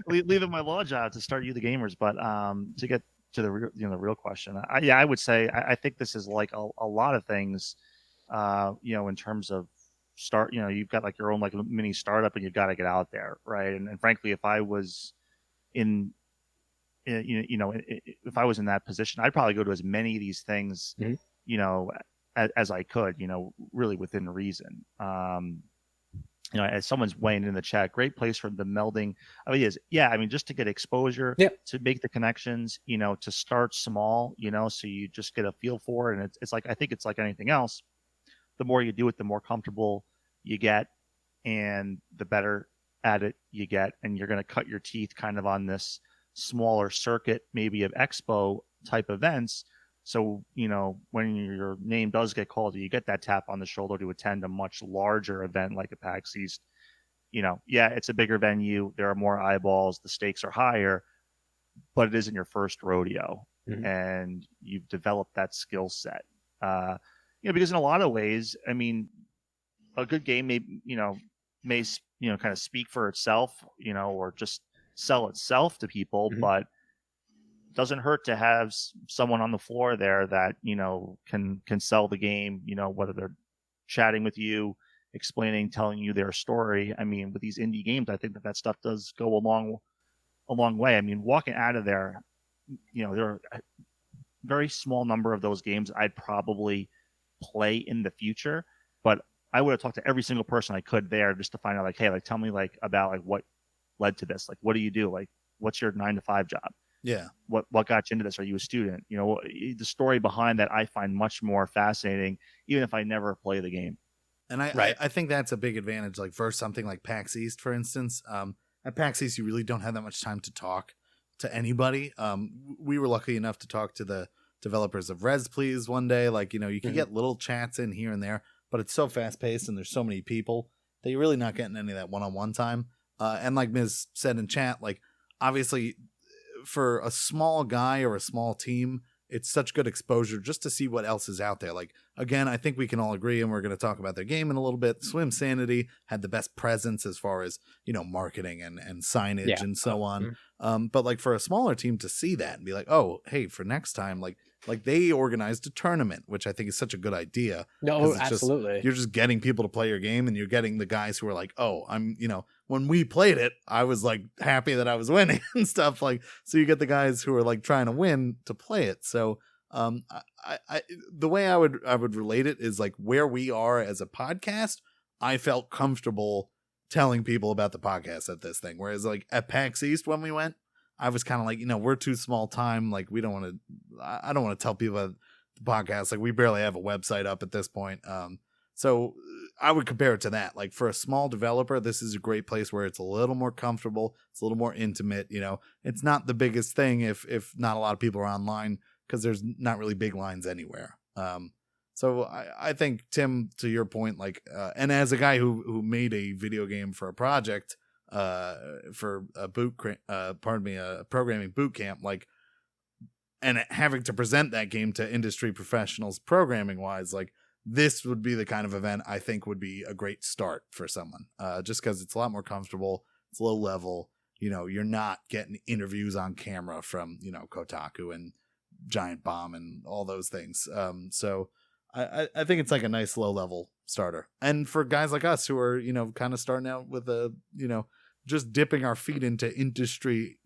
leaving my law job to start You the Gamers. But to get to the real, the real question, I would say I think this is like a lot of things, in terms of start. You've got like your own like mini startup, and you've got to get out there, right? And frankly, if I was if I was in that position, I'd probably go to as many of these things, as I could, really within reason. As someone's weighing in the chat, great place for the melding. Just to get exposure, to make the connections, to start small, so you just get a feel for it. And it's like, I think it's like anything else. The more you do it, the more comfortable you get, and the better at it you get, and you're going to cut your teeth kind of on this smaller circuit, maybe of expo type events. So, when your name does get called, you get that tap on the shoulder to attend a much larger event like a PAX East. It's a bigger venue. There are more eyeballs. The stakes are higher, but it isn't your first rodeo, and you've developed that skill set. Because in a lot of ways, I mean, a good game may kind of speak for itself, or just sell itself to people, but doesn't hurt to have someone on the floor there that can sell the game, whether they're chatting with you, explaining, telling you their story. I mean, with these indie games, I think that stuff does go a long way. I mean, walking out of there, there are a very small number of those games I'd probably play in the future, but I would have talked to every single person I could there just to find out, like, hey, like, tell me about what led to this. Like, what do you do? Like, what's your 9-to-5 job? Yeah. What got you into this? Are you a student? The story behind that I find much more fascinating, even if I never play the game. And I think that's a big advantage, like for something like PAX East, for instance. At PAX East, you really don't have that much time to talk to anybody. We were lucky enough to talk to the developers of Res Please one day. Like, you can get little chats in here and there, but it's so fast paced and there's so many people that you're really not getting any of that one-on-one time. And like Ms. said in chat, like, obviously for a small guy or a small team, it's such good exposure just to see what else is out there. Like, again, I think we can all agree, and we're going to talk about their game in a little bit. Swim Sanity had the best presence as far as, marketing and signage and so on. But like for a smaller team to see that and be like, oh, hey, for next time, like they organized a tournament, which I think is such a good idea. No, absolutely. You're just getting people to play your game, and you're getting the guys who are like, oh, when we played it, I was like happy that I was winning and stuff. Like, so you get the guys who are like trying to win to play it. So I the way I would relate it is like where we are as a podcast. I felt comfortable telling people about the podcast at this thing. Whereas like at PAX East when we went, I was kind of like, we're too small time. Like I don't want to tell people about the podcast. Like we barely have a website up at this point. So I would compare it to that. Like for a small developer, this is a great place where it's a little more comfortable. It's a little more intimate. It's not the biggest thing if not a lot of people are online because there's not really big lines anywhere. So I think, Tim, to your point, like, and as a guy who made a video game for a project, for a programming boot camp, like, and having to present that game to industry professionals programming wise, like, this would be the kind of event I think would be a great start for someone, just because it's a lot more comfortable. It's low level. You're not getting interviews on camera from, Kotaku and Giant Bomb and all those things. So I think it's like a nice low level starter. And for guys like us who are, kind of starting out with just dipping our feet into industry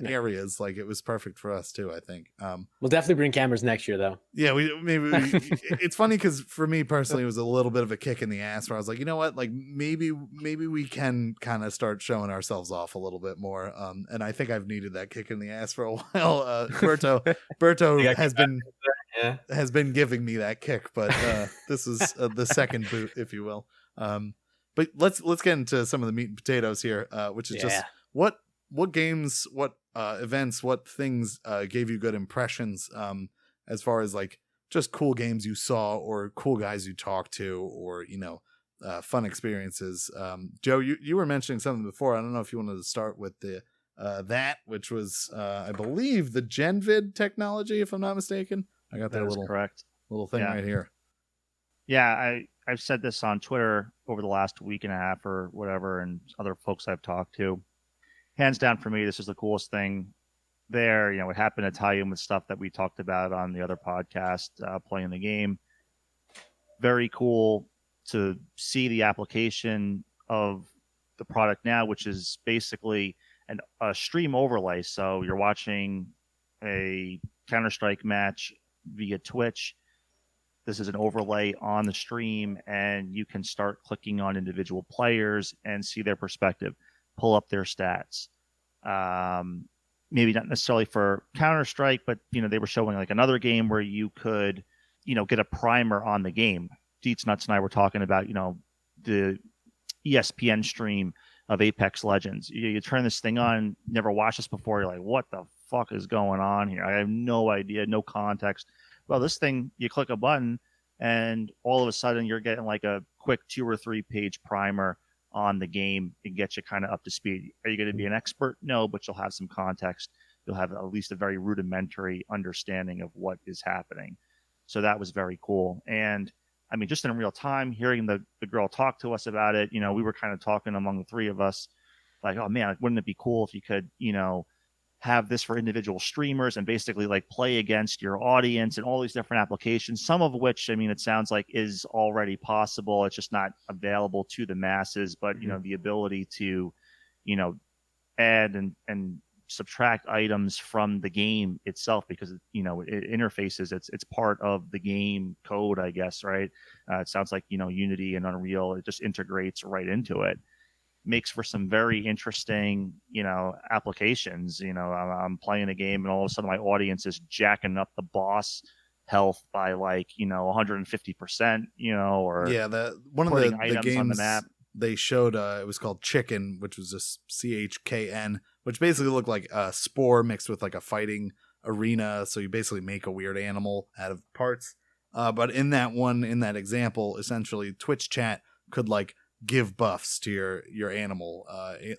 areas, like it was perfect for us too, I think. We'll definitely bring cameras next year though. Yeah, it's funny because for me personally it was a little bit of a kick in the ass where I was like, you know what, like maybe we can kind of start showing ourselves off a little bit more, and I think I've needed that kick in the ass for a while. Berto has been giving me that kick, but this is the second boot, if you will. But let's get into some of the meat and potatoes here, which is just what games, what events, what things gave you good impressions, as far as like just cool games you saw or cool guys you talked to, or fun experiences. Joe, you were mentioning something before. I don't know if you wanted to start with the which was I believe the GenVid technology, if I'm not mistaken. I got that little thing right here. Yeah, I've said this on Twitter over the last week and a half or whatever, and other folks I've talked to. Hands down for me, this is the coolest thing there. It happened to tie in with stuff that we talked about on the other podcast, playing the game. Very cool to see the application of the product now, which is basically a stream overlay. So you're watching a Counter-Strike match via Twitch. This is an overlay on the stream, and you can start clicking on individual players and see their perspective, pull up their stats. Maybe not necessarily for Counter-Strike, but they were showing like another game where you could, get a primer on the game. Deets Nuts and I were talking about, the ESPN stream of Apex Legends. You turn this thing on, never watched this before. You're like, what the fuck is going on here? I have no idea, no context. Well, this thing, you click a button, and all of a sudden you're getting like a quick 2 or 3 page primer on the game and get you kind of up to speed. Are you going to be an expert? No, but you'll have some context. You'll have at least a very rudimentary understanding of what is happening. So that was very cool. And I mean, just in real time, hearing the girl talk to us about it, we were kind of talking among the three of us, like, oh man, wouldn't it be cool if you could, have this for individual streamers and basically like play against your audience and all these different applications, some of which, I mean, it sounds like is already possible. It's just not available to the masses, but, the ability to, add and subtract items from the game itself, because, it interfaces, it's part of the game code, I guess, right? It sounds like, Unity and Unreal, it just integrates right into it. Makes for some very interesting, applications. I'm playing a game and all of a sudden my audience is jacking up the boss health by like, 150%, or one of the games on the map. They showed, it was called Chicken, which was just CHKN, which basically looked like a spore mixed with like a fighting arena. So you basically make a weird animal out of parts. But in that example, essentially Twitch chat could like give buffs to your animal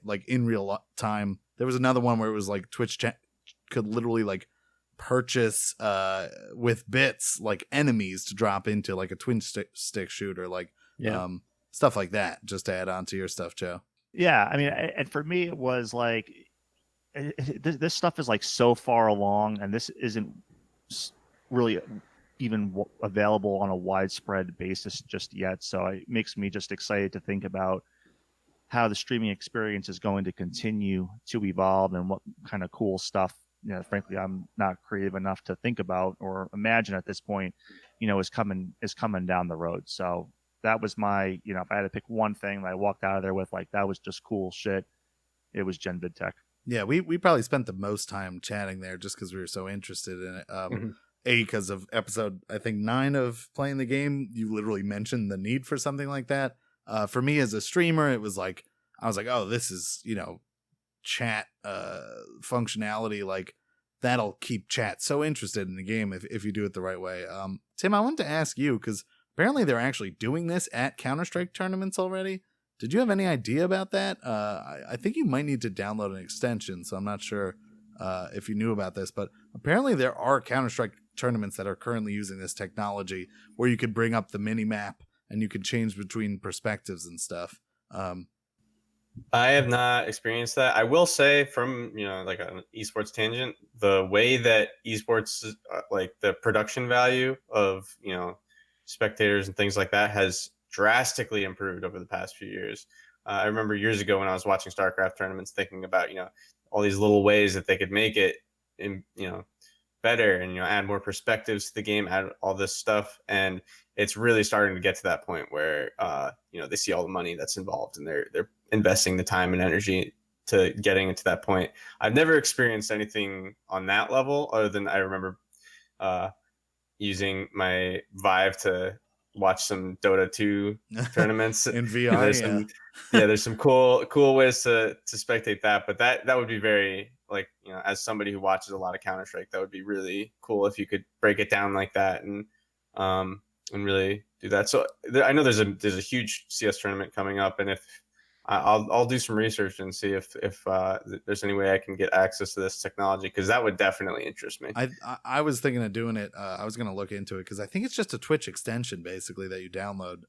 like in real time. There was another one where it was like Twitch chat could literally like purchase with bits like enemies to drop into like a twin stick shooter, like stuff like that, just to add on to your stuff, Joe. Yeah, I mean, and for me it was like this stuff is like so far along, and this isn't really even available on a widespread basis just yet. So it makes me just excited to think about how the streaming experience is going to continue to evolve and what kind of cool stuff, frankly, I'm not creative enough to think about or imagine at this point, is coming down the road. So that was my, if I had to pick one thing that I walked out of there with, like, that was just cool shit, it was Gen Vid Tech. Yeah, we probably spent the most time chatting there just because we were so interested in it. Because of episode, I think 9 of playing the game, you literally mentioned the need for something like that. For me as a streamer, it was like, I was like, oh, this is, chat functionality. Like, that'll keep chat so interested in the game if you do it the right way. Tim, I wanted to ask you, because apparently they're actually doing this at Counter-Strike tournaments already. Did you have any idea about that? I think you might need to download an extension, so I'm not sure if you knew about this, but apparently there are Counter-Strike tournaments that are currently using this technology where you could bring up the mini map and you could change between perspectives and stuff. I have not experienced that. I will say, from like an esports tangent, the way that esports, like the production value of spectators and things like that, has drastically improved over the past few years. I remember years ago when I was watching StarCraft tournaments, thinking about all these little ways that they could make it better and add more perspectives to the game, add all this stuff, and it's really starting to get to that point where they see all the money that's involved and they're investing the time and energy to getting it to that point. I've never experienced anything on that level, other than I remember using my Vive to watch some Dota 2 tournaments in VR. There's some cool ways to spectate that, but that would be very, like, as somebody who watches a lot of Counter-Strike, that would be really cool if you could break it down like that and really do that. So I know there's a huge CS tournament coming up, and if I'll do some research and see if there's any way I can get access to this technology, because that would definitely interest me. I was thinking of doing it. I was going to look into it because I think it's just a Twitch extension basically that you download.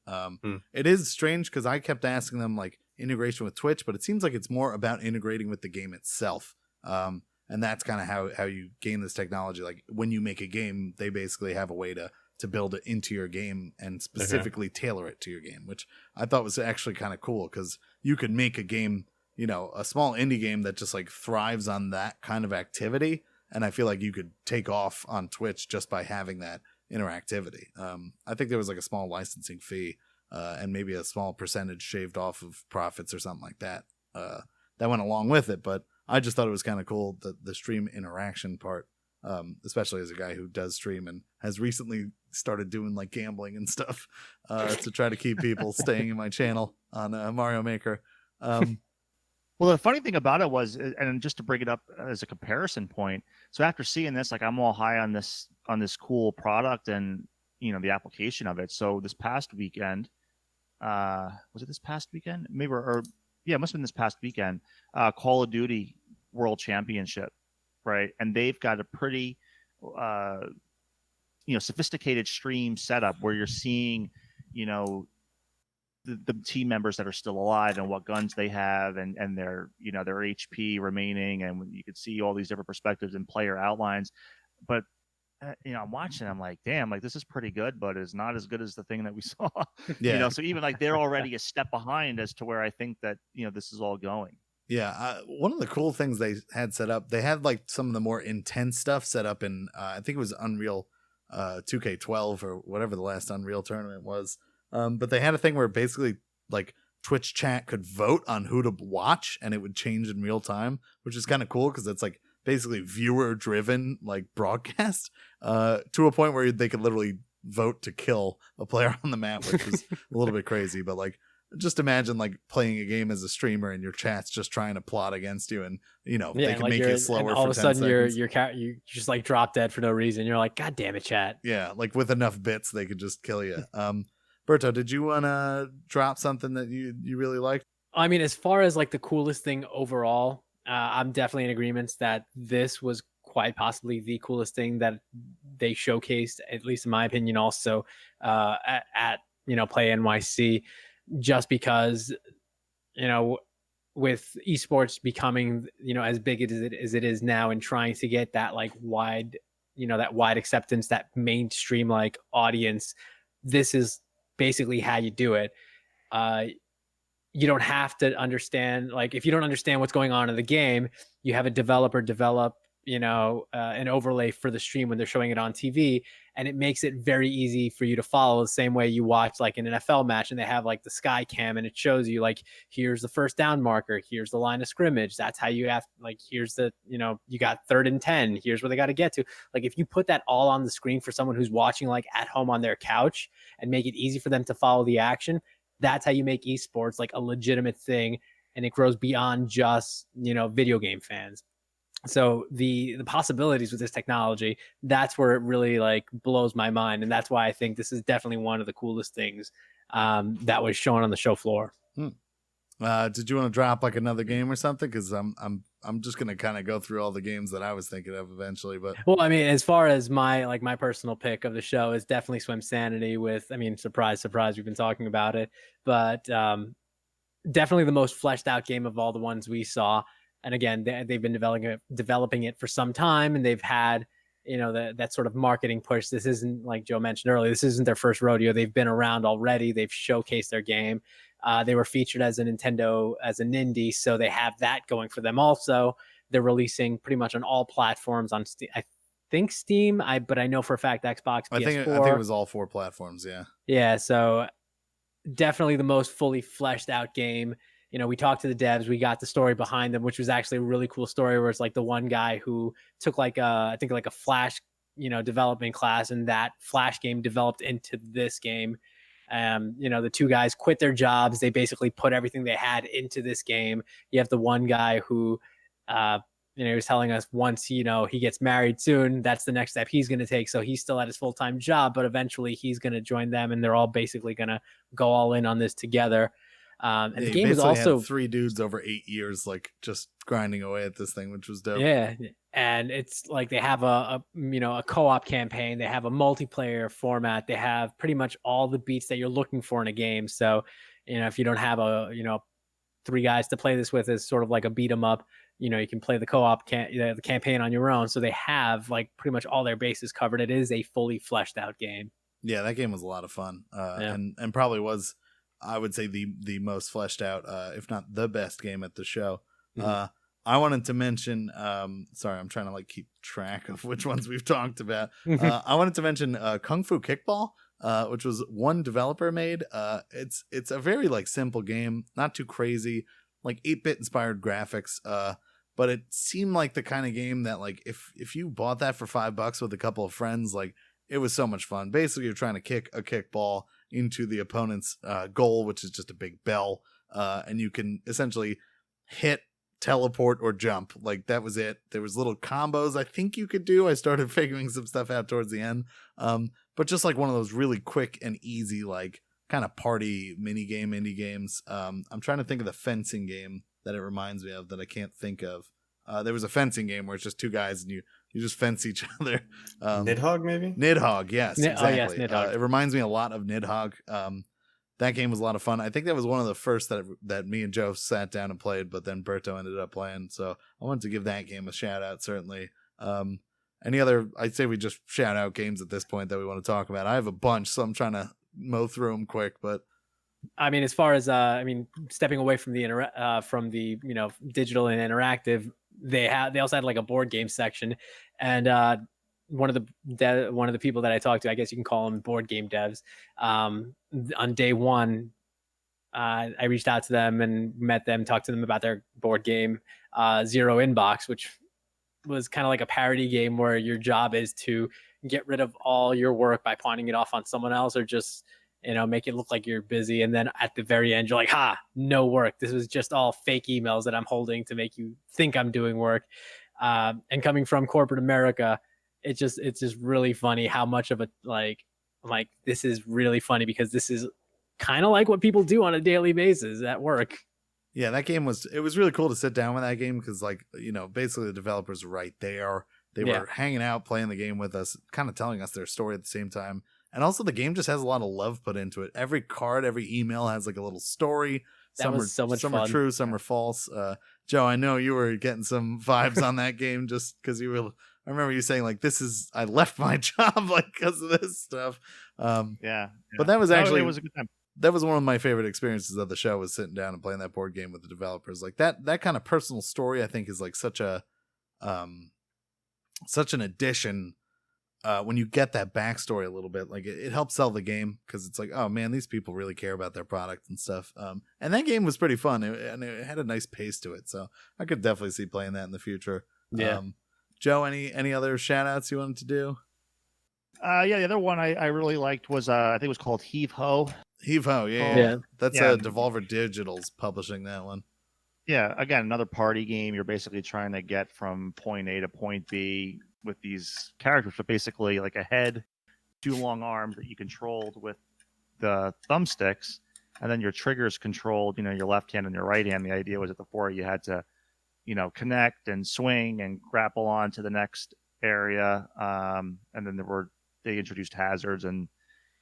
It is strange because I kept asking them like integration with Twitch, but it seems like it's more about integrating with the game itself. And that's kind of how you gain this technology. Like when you make a game, they basically have a way to build it into your game and specifically tailor it to your game, which I thought was actually kind of cool, because you could make a game, a small indie game that just like thrives on that kind of activity. And I feel like you could take off on Twitch just by having that interactivity. I think there was like a small licensing fee and maybe a small percentage shaved off of profits or something like that. That went along with it, but I just thought it was kind of cool, the stream interaction part. Especially as a guy who does stream and has recently started doing like gambling and stuff to try to keep people staying in my channel on Mario Maker. Well, the funny thing about it was, and just to bring it up as a comparison point, so after seeing this, like I'm all high on this cool product and the application of it. So this past weekend, was it this past weekend? Maybe or yeah, it must have been this past weekend. Call of Duty World Championship, right? And they've got a pretty sophisticated stream setup where you're seeing the team members that are still alive and what guns they have and their their HP remaining, and you could see all these different perspectives and player outlines. But I'm watching, I'm like, damn, like this is pretty good, but it's not as good as the thing that we saw. Yeah. So even like they're already a step behind as to where I think that this is all going. Yeah, one of the cool things they had set up, they had like some of the more intense stuff set up in I think it was Unreal 2K12 or whatever the last Unreal tournament was. But they had a thing where basically like Twitch chat could vote on who to watch and it would change in real time, which is kind of cool because it's like basically viewer driven like broadcast to a point where they could literally vote to kill a player on the map, which was a little bit crazy. But like, just imagine like playing a game as a streamer and your chat's just trying to plot against you, and they can like make it slower. All for of a sudden, 10 seconds. you just like drop dead for no reason. You're like, God damn it, chat. Yeah, like with enough bits, they could just kill you. Berto, did you want to drop something that you really liked? I mean, as far as like the coolest thing overall, I'm definitely in agreement that this was quite possibly the coolest thing that they showcased, at least in my opinion. Also, at Play NYC. Just because, with esports becoming, as big as it is now and trying to get that like wide, that wide acceptance, that mainstream like audience, this is basically how you do it. You don't have to understand, like if you don't understand what's going on in the game, you have a developer develop, an overlay for the stream when they're showing it on TV, and it makes it very easy for you to follow the same way you watch like an NFL match, and they have like the sky cam and it shows you like, here's the first down marker, here's the line of scrimmage, that's how you have, like, here's the, you got 3rd and 10, here's where they got to get to. Like if you put that all on the screen for someone who's watching like at home on their couch and make it easy for them to follow the action, that's how you make esports like a legitimate thing, and it grows beyond just, video game fans. So the possibilities with this technology, that's where it really like blows my mind, and that's why I think this is definitely one of the coolest things that was shown on the show floor. Did you want to drop like another game or something? Because I'm just gonna kind of go through all the games that I was thinking of eventually. But well, I mean, as far as my personal pick of the show is definitely Swim Sanity. With, I mean, surprise, we've been talking about it, but definitely the most fleshed out game of all the ones we saw. And again, they've been developing it for some time, and they've had, that sort of marketing push. This isn't, like Joe mentioned earlier, this isn't their first rodeo. They've been around already. They've showcased their game. They were featured as a Nintendo, as an indie, so they have that going for them also. They're releasing pretty much on all platforms on Steam. I think Steam, but I know for a fact Xbox, PS4. I think it was all 4 platforms, yeah. Yeah, so definitely the most fully fleshed out game. We talked to the devs, we got the story behind them, which was actually a really cool story, where it's like the one guy who took like I think like a Flash, development class, and that Flash game developed into this game. The 2 guys quit their jobs. They basically put everything they had into this game. You have the one guy who, he was telling us once, he gets married soon, that's the next step he's going to take. So he's still at his full-time job, but eventually he's going to join them, and they're all basically going to go all in on this together. And the game is also 3 dudes over 8 years, like just grinding away at this thing, which was dope. Yeah. And it's like they have a co-op campaign. They have a multiplayer format. They have pretty much all the beats that you're looking for in a game. So, if you don't have 3 guys to play this with, is sort of like a beat 'em up, you can play the co-op the campaign on your own. So they have like pretty much all their bases covered. It is a fully fleshed out game. Yeah, that game was a lot of fun. And probably was, I would say, the most fleshed out, if not the best game at the show. Mm-hmm. I wanted to mention, sorry, I'm trying to like keep track of which ones we've talked about. I wanted to mention Kung Fu Kickball, which was one developer made. It's a very like simple game, not too crazy, like 8-bit inspired graphics. But it seemed like the kind of game that like if you bought that for $5 with a couple of friends, like it was so much fun. Basically, you're trying to kick a kickball into the opponent's goal, which is just a big bell, and you can essentially hit teleport or jump. Like that was it. There was little combos I think you could do. I started figuring some stuff out towards the end. But just like one of those really quick and easy, like kind of party mini game indie games. I'm trying to think of the fencing game that it reminds me of that I can't think of. There was a fencing game where it's just two guys and you just fence each other. Nidhogg, maybe? Nidhogg, yes, exactly. Oh, yes, Nidhogg. It reminds me a lot of Nidhogg. That game was a lot of fun. I think that was one of the first that me and Joe sat down and played, but then Berto ended up playing. So I wanted to give that game a shout out, certainly. Any other, I'd say we just shout out games at this point that we want to talk about. I have a bunch, so I'm trying to mow through them quick, but I mean, as far as stepping away from the digital and interactive, they also had like a board game section, and one of the people that I talked to, I guess you can call them board game devs. On day one, I reached out to them and met them, talked to them about their board game, Zero Inbox, which was kind of like a parody game where your job is to get rid of all your work by pawning it off on someone else, or just make it look like you're busy. And then at the very end, you're like, no work. This was just all fake emails that I'm holding to make you think I'm doing work. And coming from corporate America, it's just really funny how much of a like this is really funny, because this is kind of like what people do on a daily basis at work. Yeah, that game was really cool to sit down with that game, because basically the developers were right there. They were hanging out, playing the game with us, kind of telling us their story at the same time. And also the game just has a lot of love put into it. Every card, every email has like a little story. That was so much some fun. Are true, some are false. Joe, I know you were getting some vibes on that game just because I remember you saying like, I left my job like because of this stuff. Yeah. But that was actually, it was a good time. That was one of my favorite experiences of the show, was sitting down and playing that board game with the developers. Like that kind of personal story, I think, is like such an addition. When you get that backstory a little bit, like it helps sell the game, because it's like, oh man, these people really care about their product and stuff. And that game was pretty fun, and it had a nice pace to it. So I could definitely see playing that in the future. Yeah. Joe, any other shout outs you wanted to do? The other one I really liked was I think it was called Heave Ho. Heave Ho, yeah. That's Devolver Digital's publishing that one. Yeah, again, another party game. You're basically trying to get from point A to point B with these characters, but basically like a head, two long arms that you controlled with the thumbsticks, and then your triggers controlled, your left hand and your right hand. The idea was that the four you had to, connect and swing and grapple on to the next area. And then they introduced hazards and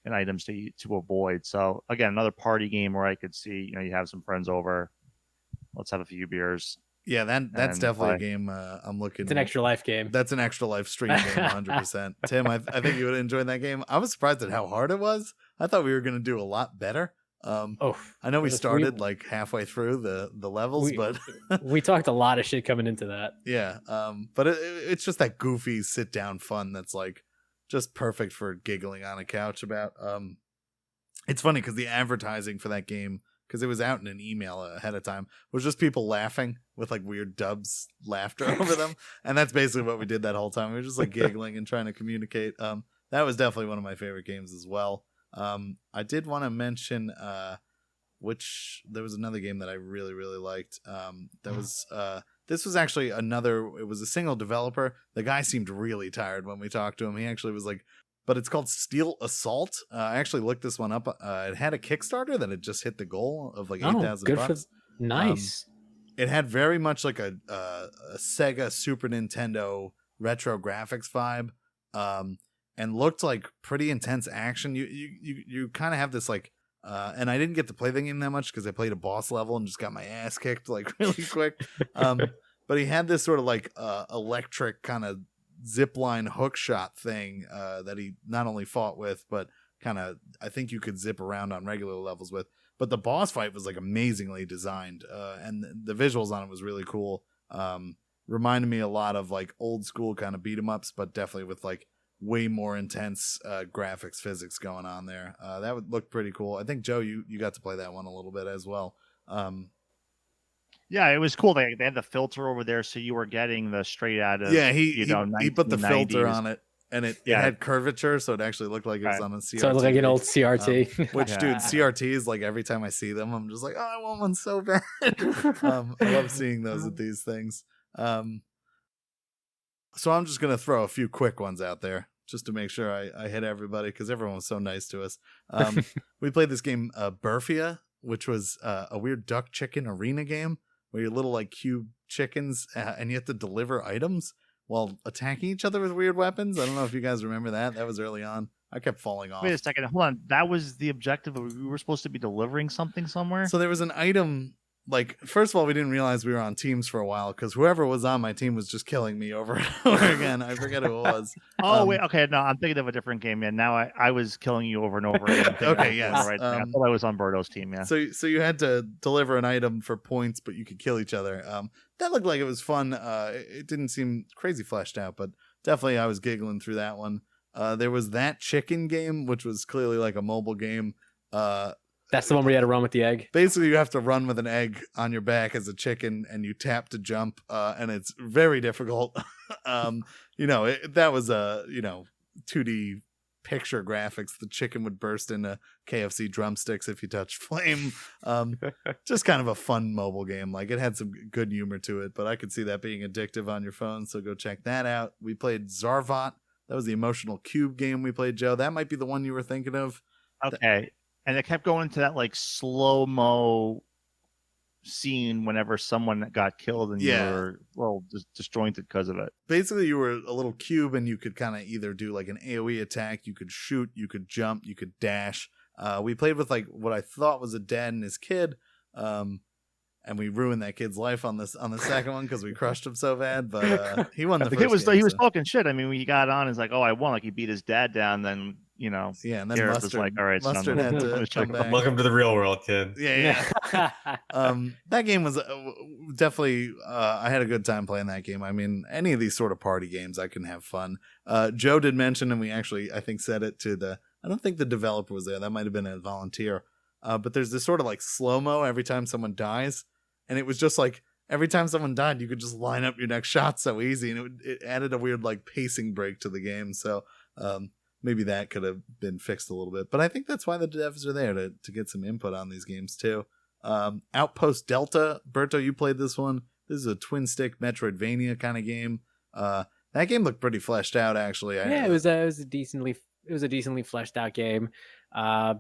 items to avoid. So again, another party game where I could see, you have some friends over, let's have a few beers. Yeah, that's definitely a game I'm looking. It's an Extra Life game. That's an Extra Life stream game, 100%. Tim, I think you would enjoy that game. I was surprised at how hard it was. I thought we were going to do a lot better. I know we started like halfway through the levels, but we talked a lot of shit coming into that. Yeah, but it's just that goofy sit down fun that's like just perfect for giggling on a couch about. It's funny because the advertising for that game, because it was out in an email ahead of time, was just people laughing with like weird dubs laughter over them, and that's basically what we did that whole time. We were just like giggling and trying to communicate. That was definitely one of my favorite games as well. I did want to mention which there was another game that I really, really liked. This was actually it was a single developer. The guy seemed really tired when we talked to him. He actually was like, but it's called Steel Assault. I actually looked this one up. It had a Kickstarter that had just hit the goal of like $8,000. Nice. It had very much like a Sega Super Nintendo retro graphics vibe. And looked like pretty intense action. You kind of have this like, and I didn't get to play the game that much because I played a boss level and just got my ass kicked like really quick. But he had this sort of like electric kind of zipline hook shot thing that he not only fought with, but kind of I think you could zip around on regular levels with. But the boss fight was like amazingly designed, and the visuals on it was really cool. Reminded me a lot of like old school kind of beat 'em ups, but definitely with like way more intense graphics physics going on there. That would look pretty cool. I think Joe, you got to play that one a little bit as well. Yeah, it was cool. They had the filter over there, so you were getting the straight out of he put the filter on it. and it had curvature, so it actually looked like it was on a CRT. So it looked like an old CRT. Which, dude, CRTs, like every time I see them, I'm just like, oh, I want one so bad. I love seeing those at these things. So I'm just gonna throw a few quick ones out there just to make sure I hit everybody because everyone was so nice to us. We played this game, Burfia, which was a weird duck chicken arena game where you're little like cube chickens and you have to deliver items while attacking each other with weird weapons. I don't know if you guys remember that. That was early on. I kept falling off. Wait a second. Hold on. That was the objective. We were supposed to be delivering something somewhere? So there was an item. Like, first of all, we didn't realize we were on teams for a while because whoever was on my team was just killing me over and over again. I forget who it was. Wait. Okay. No, I'm thinking of a different game. Yeah. Now I was killing you over and over again. Okay. Yes. Right. I thought I was on Berto's team. Yeah. So you had to deliver an item for points, but you could kill each other. That looked like it was fun. It didn't seem crazy fleshed out, but definitely I was giggling through that one. There was that chicken game, which was clearly like a mobile game. That's the one where you had to run with the egg. Basically, you have to run with an egg on your back as a chicken, and you tap to jump, and it's very difficult. That was a 2D picture graphics. The chicken would burst into KFC drumsticks if you touched flame. Just kind of a fun mobile game. Like, it had some good humor to it, but I could see that being addictive on your phone. So go check that out. We played Zarvot. That was the emotional cube game we played, Joe. That might be the one you were thinking of. Okay. And it kept going into that like slow-mo scene whenever someone got killed and you were disjointed because of it. Basically, you were a little cube and you could kind of either do like an AoE attack, you could shoot, you could jump, you could dash. We played with like what I thought was a dad and his kid, and we ruined that kid's life on the second one because we crushed him so bad. But he won the first game. He was talking shit. I mean, when he got on, he's like, "Oh, I won!" Like he beat his dad down. Then and then Mustard was like, "All right, Mustard had to come back. Welcome to the real world, kid." Yeah. That game was definitely. I had a good time playing that game. I mean, any of these sort of party games, I can have fun. Joe did mention, and we actually, I think, said it to the. I don't think the developer was there. That might have been a volunteer. But there's this sort of like slow-mo every time someone dies. And it was just like every time someone died, you could just line up your next shot so easy. And it added a weird like pacing break to the game. So maybe that could have been fixed a little bit. But I think that's why the devs are there to get some input on these games too. Outpost Delta. Berto, you played this one. This is a twin stick Metroidvania kind of game. That game looked pretty fleshed out, actually. It was a decently fleshed out game. I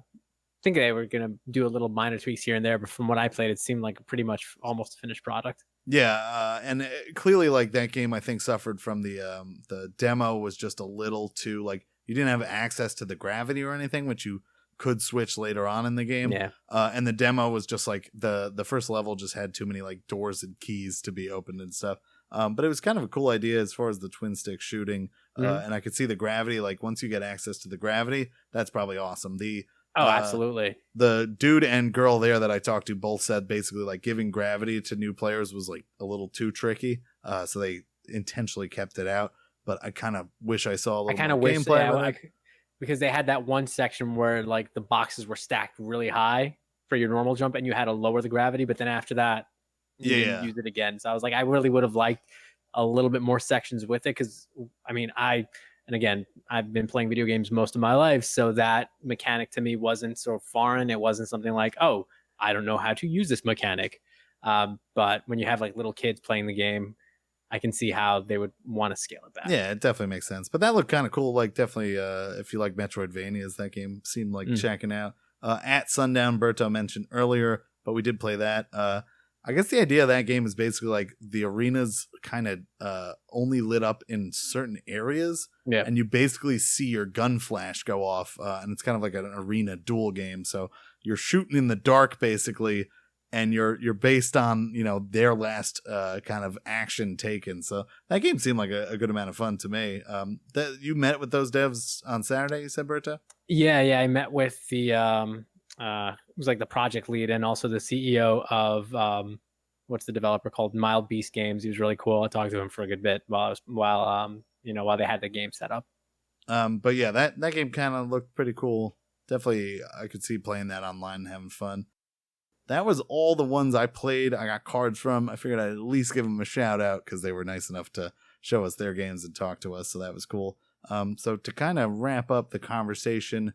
think they were going to do a little minor tweaks here and there, but from what I played, it seemed like pretty much almost a finished product. Yeah, and clearly, like, that game, I think, suffered from the demo was just a little too, like, you didn't have access to the gravity or anything, which you could switch later on in the game. Yeah. And the demo was just, like, the first level just had too many, like, doors and keys to be opened and stuff. But it was kind of a cool idea as far as the twin stick shooting, and I could see the gravity, like, once you get access to the gravity, that's probably awesome. Absolutely. The dude and girl there that I talked to both said basically like giving gravity to new players was like a little too tricky. So they intentionally kept it out. But I kind of wish I saw a little more gameplay. Because they had that one section where like the boxes were stacked really high for your normal jump and you had to lower the gravity. But then after that, you didn't use it again. So I was like, I really would have liked a little bit more sections with it. Because I mean, and again, I've been playing video games most of my life, so that mechanic to me wasn't so foreign. It wasn't something like, oh, I don't know how to use this mechanic. But when you have like little kids playing the game, I can see how they would want to scale it back. Yeah, it definitely makes sense. But that looked kind of cool. Like, definitely, if you like Metroidvanias, that game seemed like checking out. At Sundown, Berto mentioned earlier, but we did play that. I guess the idea of that game is basically like the arenas kind of only lit up in certain areas. Yeah. And you basically see your gun flash go off. And it's kind of like an arena duel game. So you're shooting in the dark, basically. And you're based on, their last kind of action taken. So that game seemed like a good amount of fun to me. That you met with those devs on Saturday, you said, Berto? Yeah. I met with the it was like the project lead and also the CEO of what's the developer called, Mild Beast Games. He was really cool. I talked to him for a good bit while they had the game set up. But yeah, that game kind of looked pretty cool. Definitely, I could see playing that online and having fun. That was all the ones I played. I got cards from. I figured I'd at least give them a shout out because they were nice enough to show us their games and talk to us. So that was cool. So to kind of wrap up the conversation,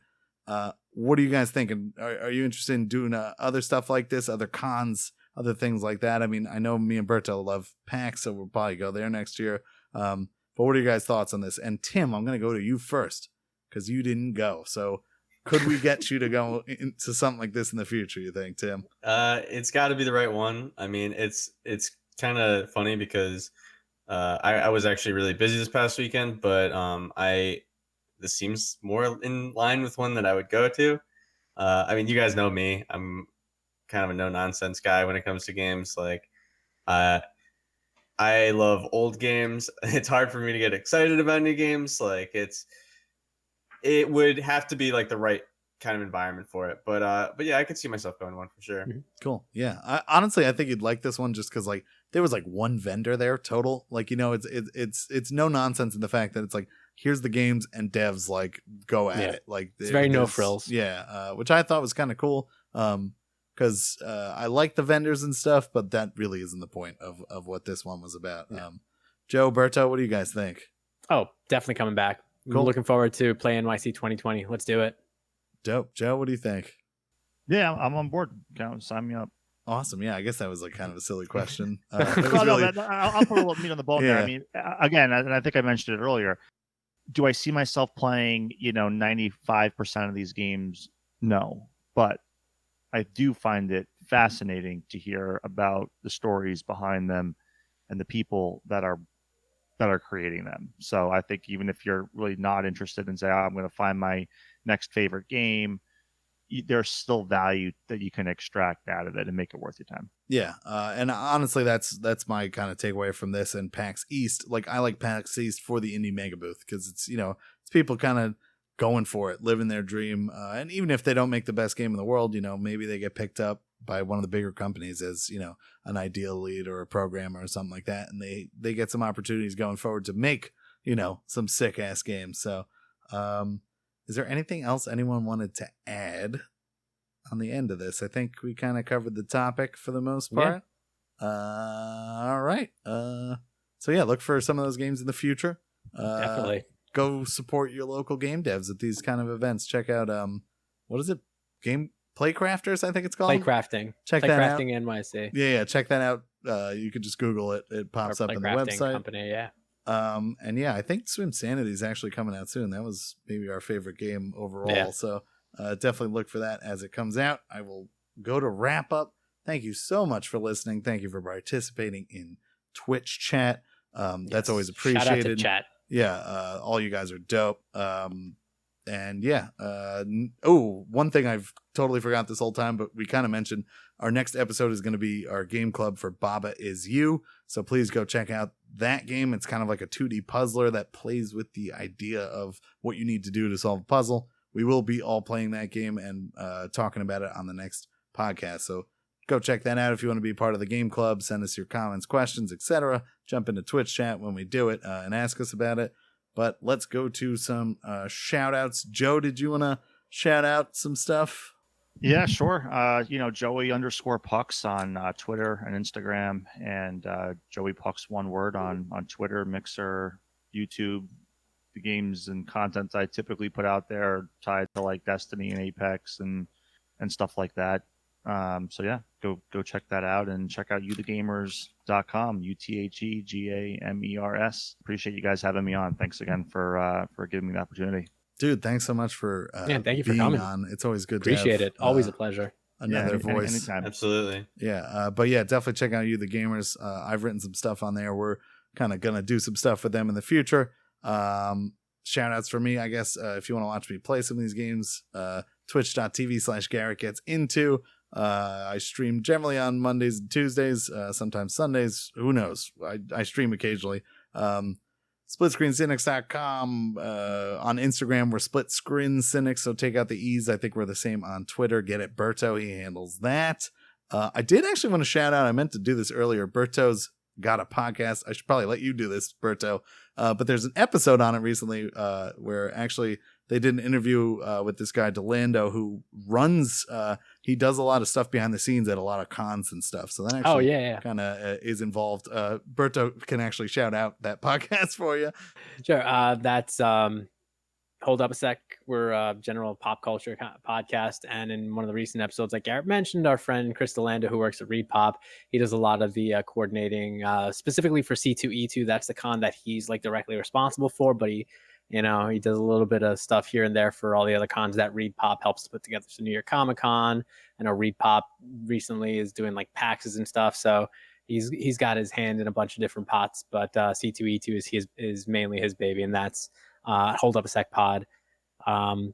what are you guys thinking? Are you interested in doing other stuff like this, other cons, other things like that? I mean, I know me and Berto love PAX, so we'll probably go there next year. But what are your guys' thoughts on this? And Tim, I'm going to go to you first because you didn't go. So could we get you to go into something like this in the future, you think, Tim? It's got to be the right one. I mean, it's kind of funny because I was actually really busy this past weekend, but this seems more in line with one that I would go to. I mean, you guys know me. I'm kind of a no-nonsense guy when it comes to games. Like, I love old games. It's hard for me to get excited about new games. Like, it would have to be like the right kind of environment for it. But yeah, I could see myself going to one for sure. Cool. Yeah. Honestly, I think you'd like this one just because like there was like one vendor there total. Like, you know, it's no nonsense in the fact that it's like, here's the games and devs like go at it. Like it's very no frills. Yeah. Which I thought was kind of cool. Because I like the vendors and stuff, but that really isn't the point of what this one was about. Yeah. Joe, Berto, what do you guys think? Oh, definitely coming back. Cool. I'm looking forward to play NYC 2020. Let's do it. Dope. Joe, what do you think? Yeah, I'm on board. Sign me up. Awesome. Yeah, I guess that was like kind of a silly question. I'll put a little meat on the bone there. I mean, again, and I think I mentioned it earlier. Do I see myself playing, 95% of these games? No. But I do find it fascinating to hear about the stories behind them and the people that are creating them. So I think even if you're really not interested in saying, I'm going to find my next favorite game, there's still value that you can extract out of it and make it worth your time. Yeah. And honestly, that's my kind of takeaway from this and PAX East. Like, I like PAX East for the indie mega booth because it's, it's people kind of going for it, living their dream. And even if they don't make the best game in the world, maybe they get picked up by one of the bigger companies as, an ideal lead or a programmer or something like that. And they get some opportunities going forward to make, some sick ass games. So, is there anything else anyone wanted to add on the end of this? I think we kind of covered the topic for the most part. Yeah. All right. So yeah, look for some of those games in the future. Definitely. Go support your local game devs at these kind of events. Check out what is it? Playcrafters, I think it's called. Playcrafting. Check that out. Playcrafting NYC. Yeah, check that out. You could just Google it. It pops up on the website. Company, yeah. And yeah, I think Swim Sanity is actually coming out soon. That was maybe our favorite game overall. Yeah. So definitely look for that as it comes out. I will go to wrap up. Thank you so much for listening. Thank you for participating in Twitch chat. That's always appreciated. Shout out to chat. Yeah, all you guys are dope. And yeah, one thing I've totally forgot this whole time, but we kind of mentioned our next episode is going to be our game club for Baba Is You. So please go check out that game. It's kind of like a 2D puzzler that plays with the idea of what you need to do to solve a puzzle. We will be all playing that game and talking about it on the next podcast. So go check that out if you want to be part of the game club. Send us your comments, questions, etc. Jump into Twitch chat when we do it and ask us about it. But let's go to some shout outs. Joe, did you want to shout out some stuff? Yeah, sure. Joey_Pucks on Twitter and Instagram, and Joey Pucks one word on Twitter, Mixer, YouTube. The games and content I typically put out there are tied to like Destiny and Apex and stuff like that. So yeah, go check that out and check out youthegamers.com, UTHEGAMERS. Appreciate you guys having me on. Thanks again for giving me the opportunity. Dude, thanks so much for thank you for coming on. It's always good Appreciate to have, it. Always a pleasure. Another voice. Anytime. Absolutely. Yeah, but yeah, definitely check out You The Gamers. I've written some stuff on there. We're kind of going to do some stuff with them in the future. Shout outs for me, I guess, if you want to watch me play some of these games, twitch.tv/GarrettGetsInto. I stream generally on Mondays and Tuesdays, sometimes Sundays. Who knows? I stream occasionally. SplitScreenCynics.com. On Instagram, we're SplitScreenCynics, so take out the E's. I think we're the same on Twitter. Get it, Berto. He handles that. I did actually want to shout out, I meant to do this earlier. Berto's got a podcast. I should probably let you do this, Berto. But there's an episode on it recently where actually they did an interview with this guy Delando who runs. He does a lot of stuff behind the scenes at a lot of cons and stuff. So that actually kind of is involved. Berto can actually shout out that podcast for you. Sure. That's Hold Up a Sec. We're a general pop culture podcast, and in one of the recent episodes, like Garrett mentioned, our friend Chris Delanda, who works at Read Pop, he does a lot of the coordinating, specifically for C2E2. That's the con that he's like directly responsible for, but he does a little bit of stuff here and there for all the other cons that Read Pop helps to put together. So New York Comic Con, I know Read Pop recently is doing like PAXs and stuff, so he's got his hand in a bunch of different pots, but C2E2 is mainly his baby, and that's Hold Up a Sec Pod. You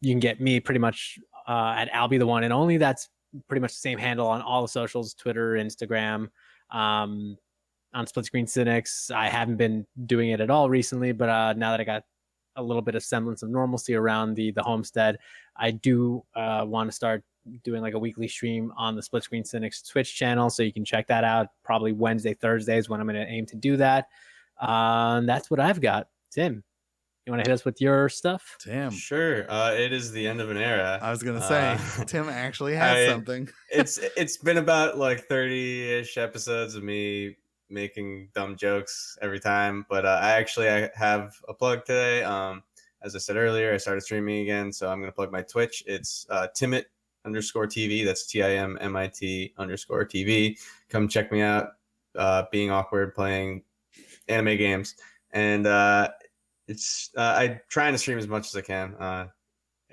can get me pretty much at I'll Be the One and Only. That's pretty much the same handle on all the socials, Twitter, Instagram, on Split Screen Cynics. I haven't been doing it at all recently, but now that I got a little bit of semblance of normalcy around the homestead, I do want to start doing like a weekly stream on the Split Screen Cynics Twitch channel, so you can check that out. Probably Wednesday, Thursdays when I'm going to aim to do that. That's what I've got. Tim, you want to hit us with your stuff? Tim. Sure. It is the end of an era. I was going to say, Tim actually has something. It's been about like 30-ish episodes of me making dumb jokes every time, but I have a plug today. As I said earlier, I started streaming again, so I'm going to plug my Twitch. It's Timit_TV. That's TIMMIT_TV. Come check me out. Being awkward, playing anime games, and I'm trying to stream as much as I can.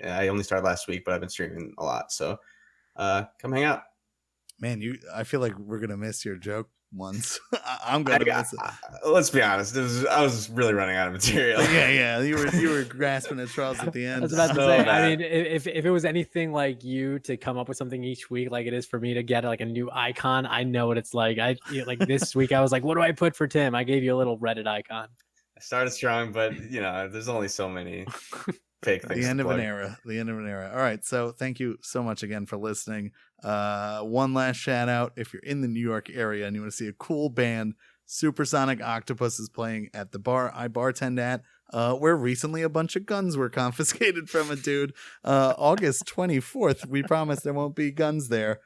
I only started last week, but I've been streaming a lot. So come hang out. Man, I feel like we're gonna miss your joke ones. I'm gonna miss it. Let's be honest. I was really running out of material. Yeah. You were grasping at straws at the end. I was about to say. I mean, if it was anything like you to come up with something each week, like it is for me to get like a new icon, I know what it's like. Like this week, I was like, what do I put for Tim? I gave you a little Reddit icon. I started strong, but there's only so many fake things. The end of an era. All right. So thank you so much again for listening. One last shout out. If you're in the New York area and you want to see a cool band, Supersonic Octopus is playing at the bar I bartend at, where recently a bunch of guns were confiscated from a dude. August 24th. We promise there won't be guns there.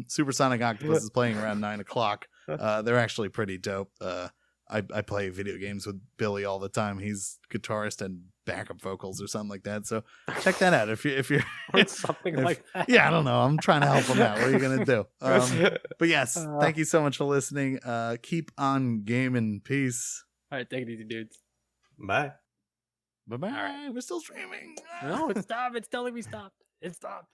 Supersonic Octopus is playing around 9:00. They're actually pretty dope. I play video games with Billy all the time. He's guitarist and backup vocals or something like that. So check that out if you're like that. Yeah, I don't know. I'm trying to help him out. What are you gonna do? But yes, thank you so much for listening. Keep on gaming. Peace. All right, take it easy, dudes. Bye. Bye. All right, we're still streaming. No, it stopped. It's telling me stop. It stopped.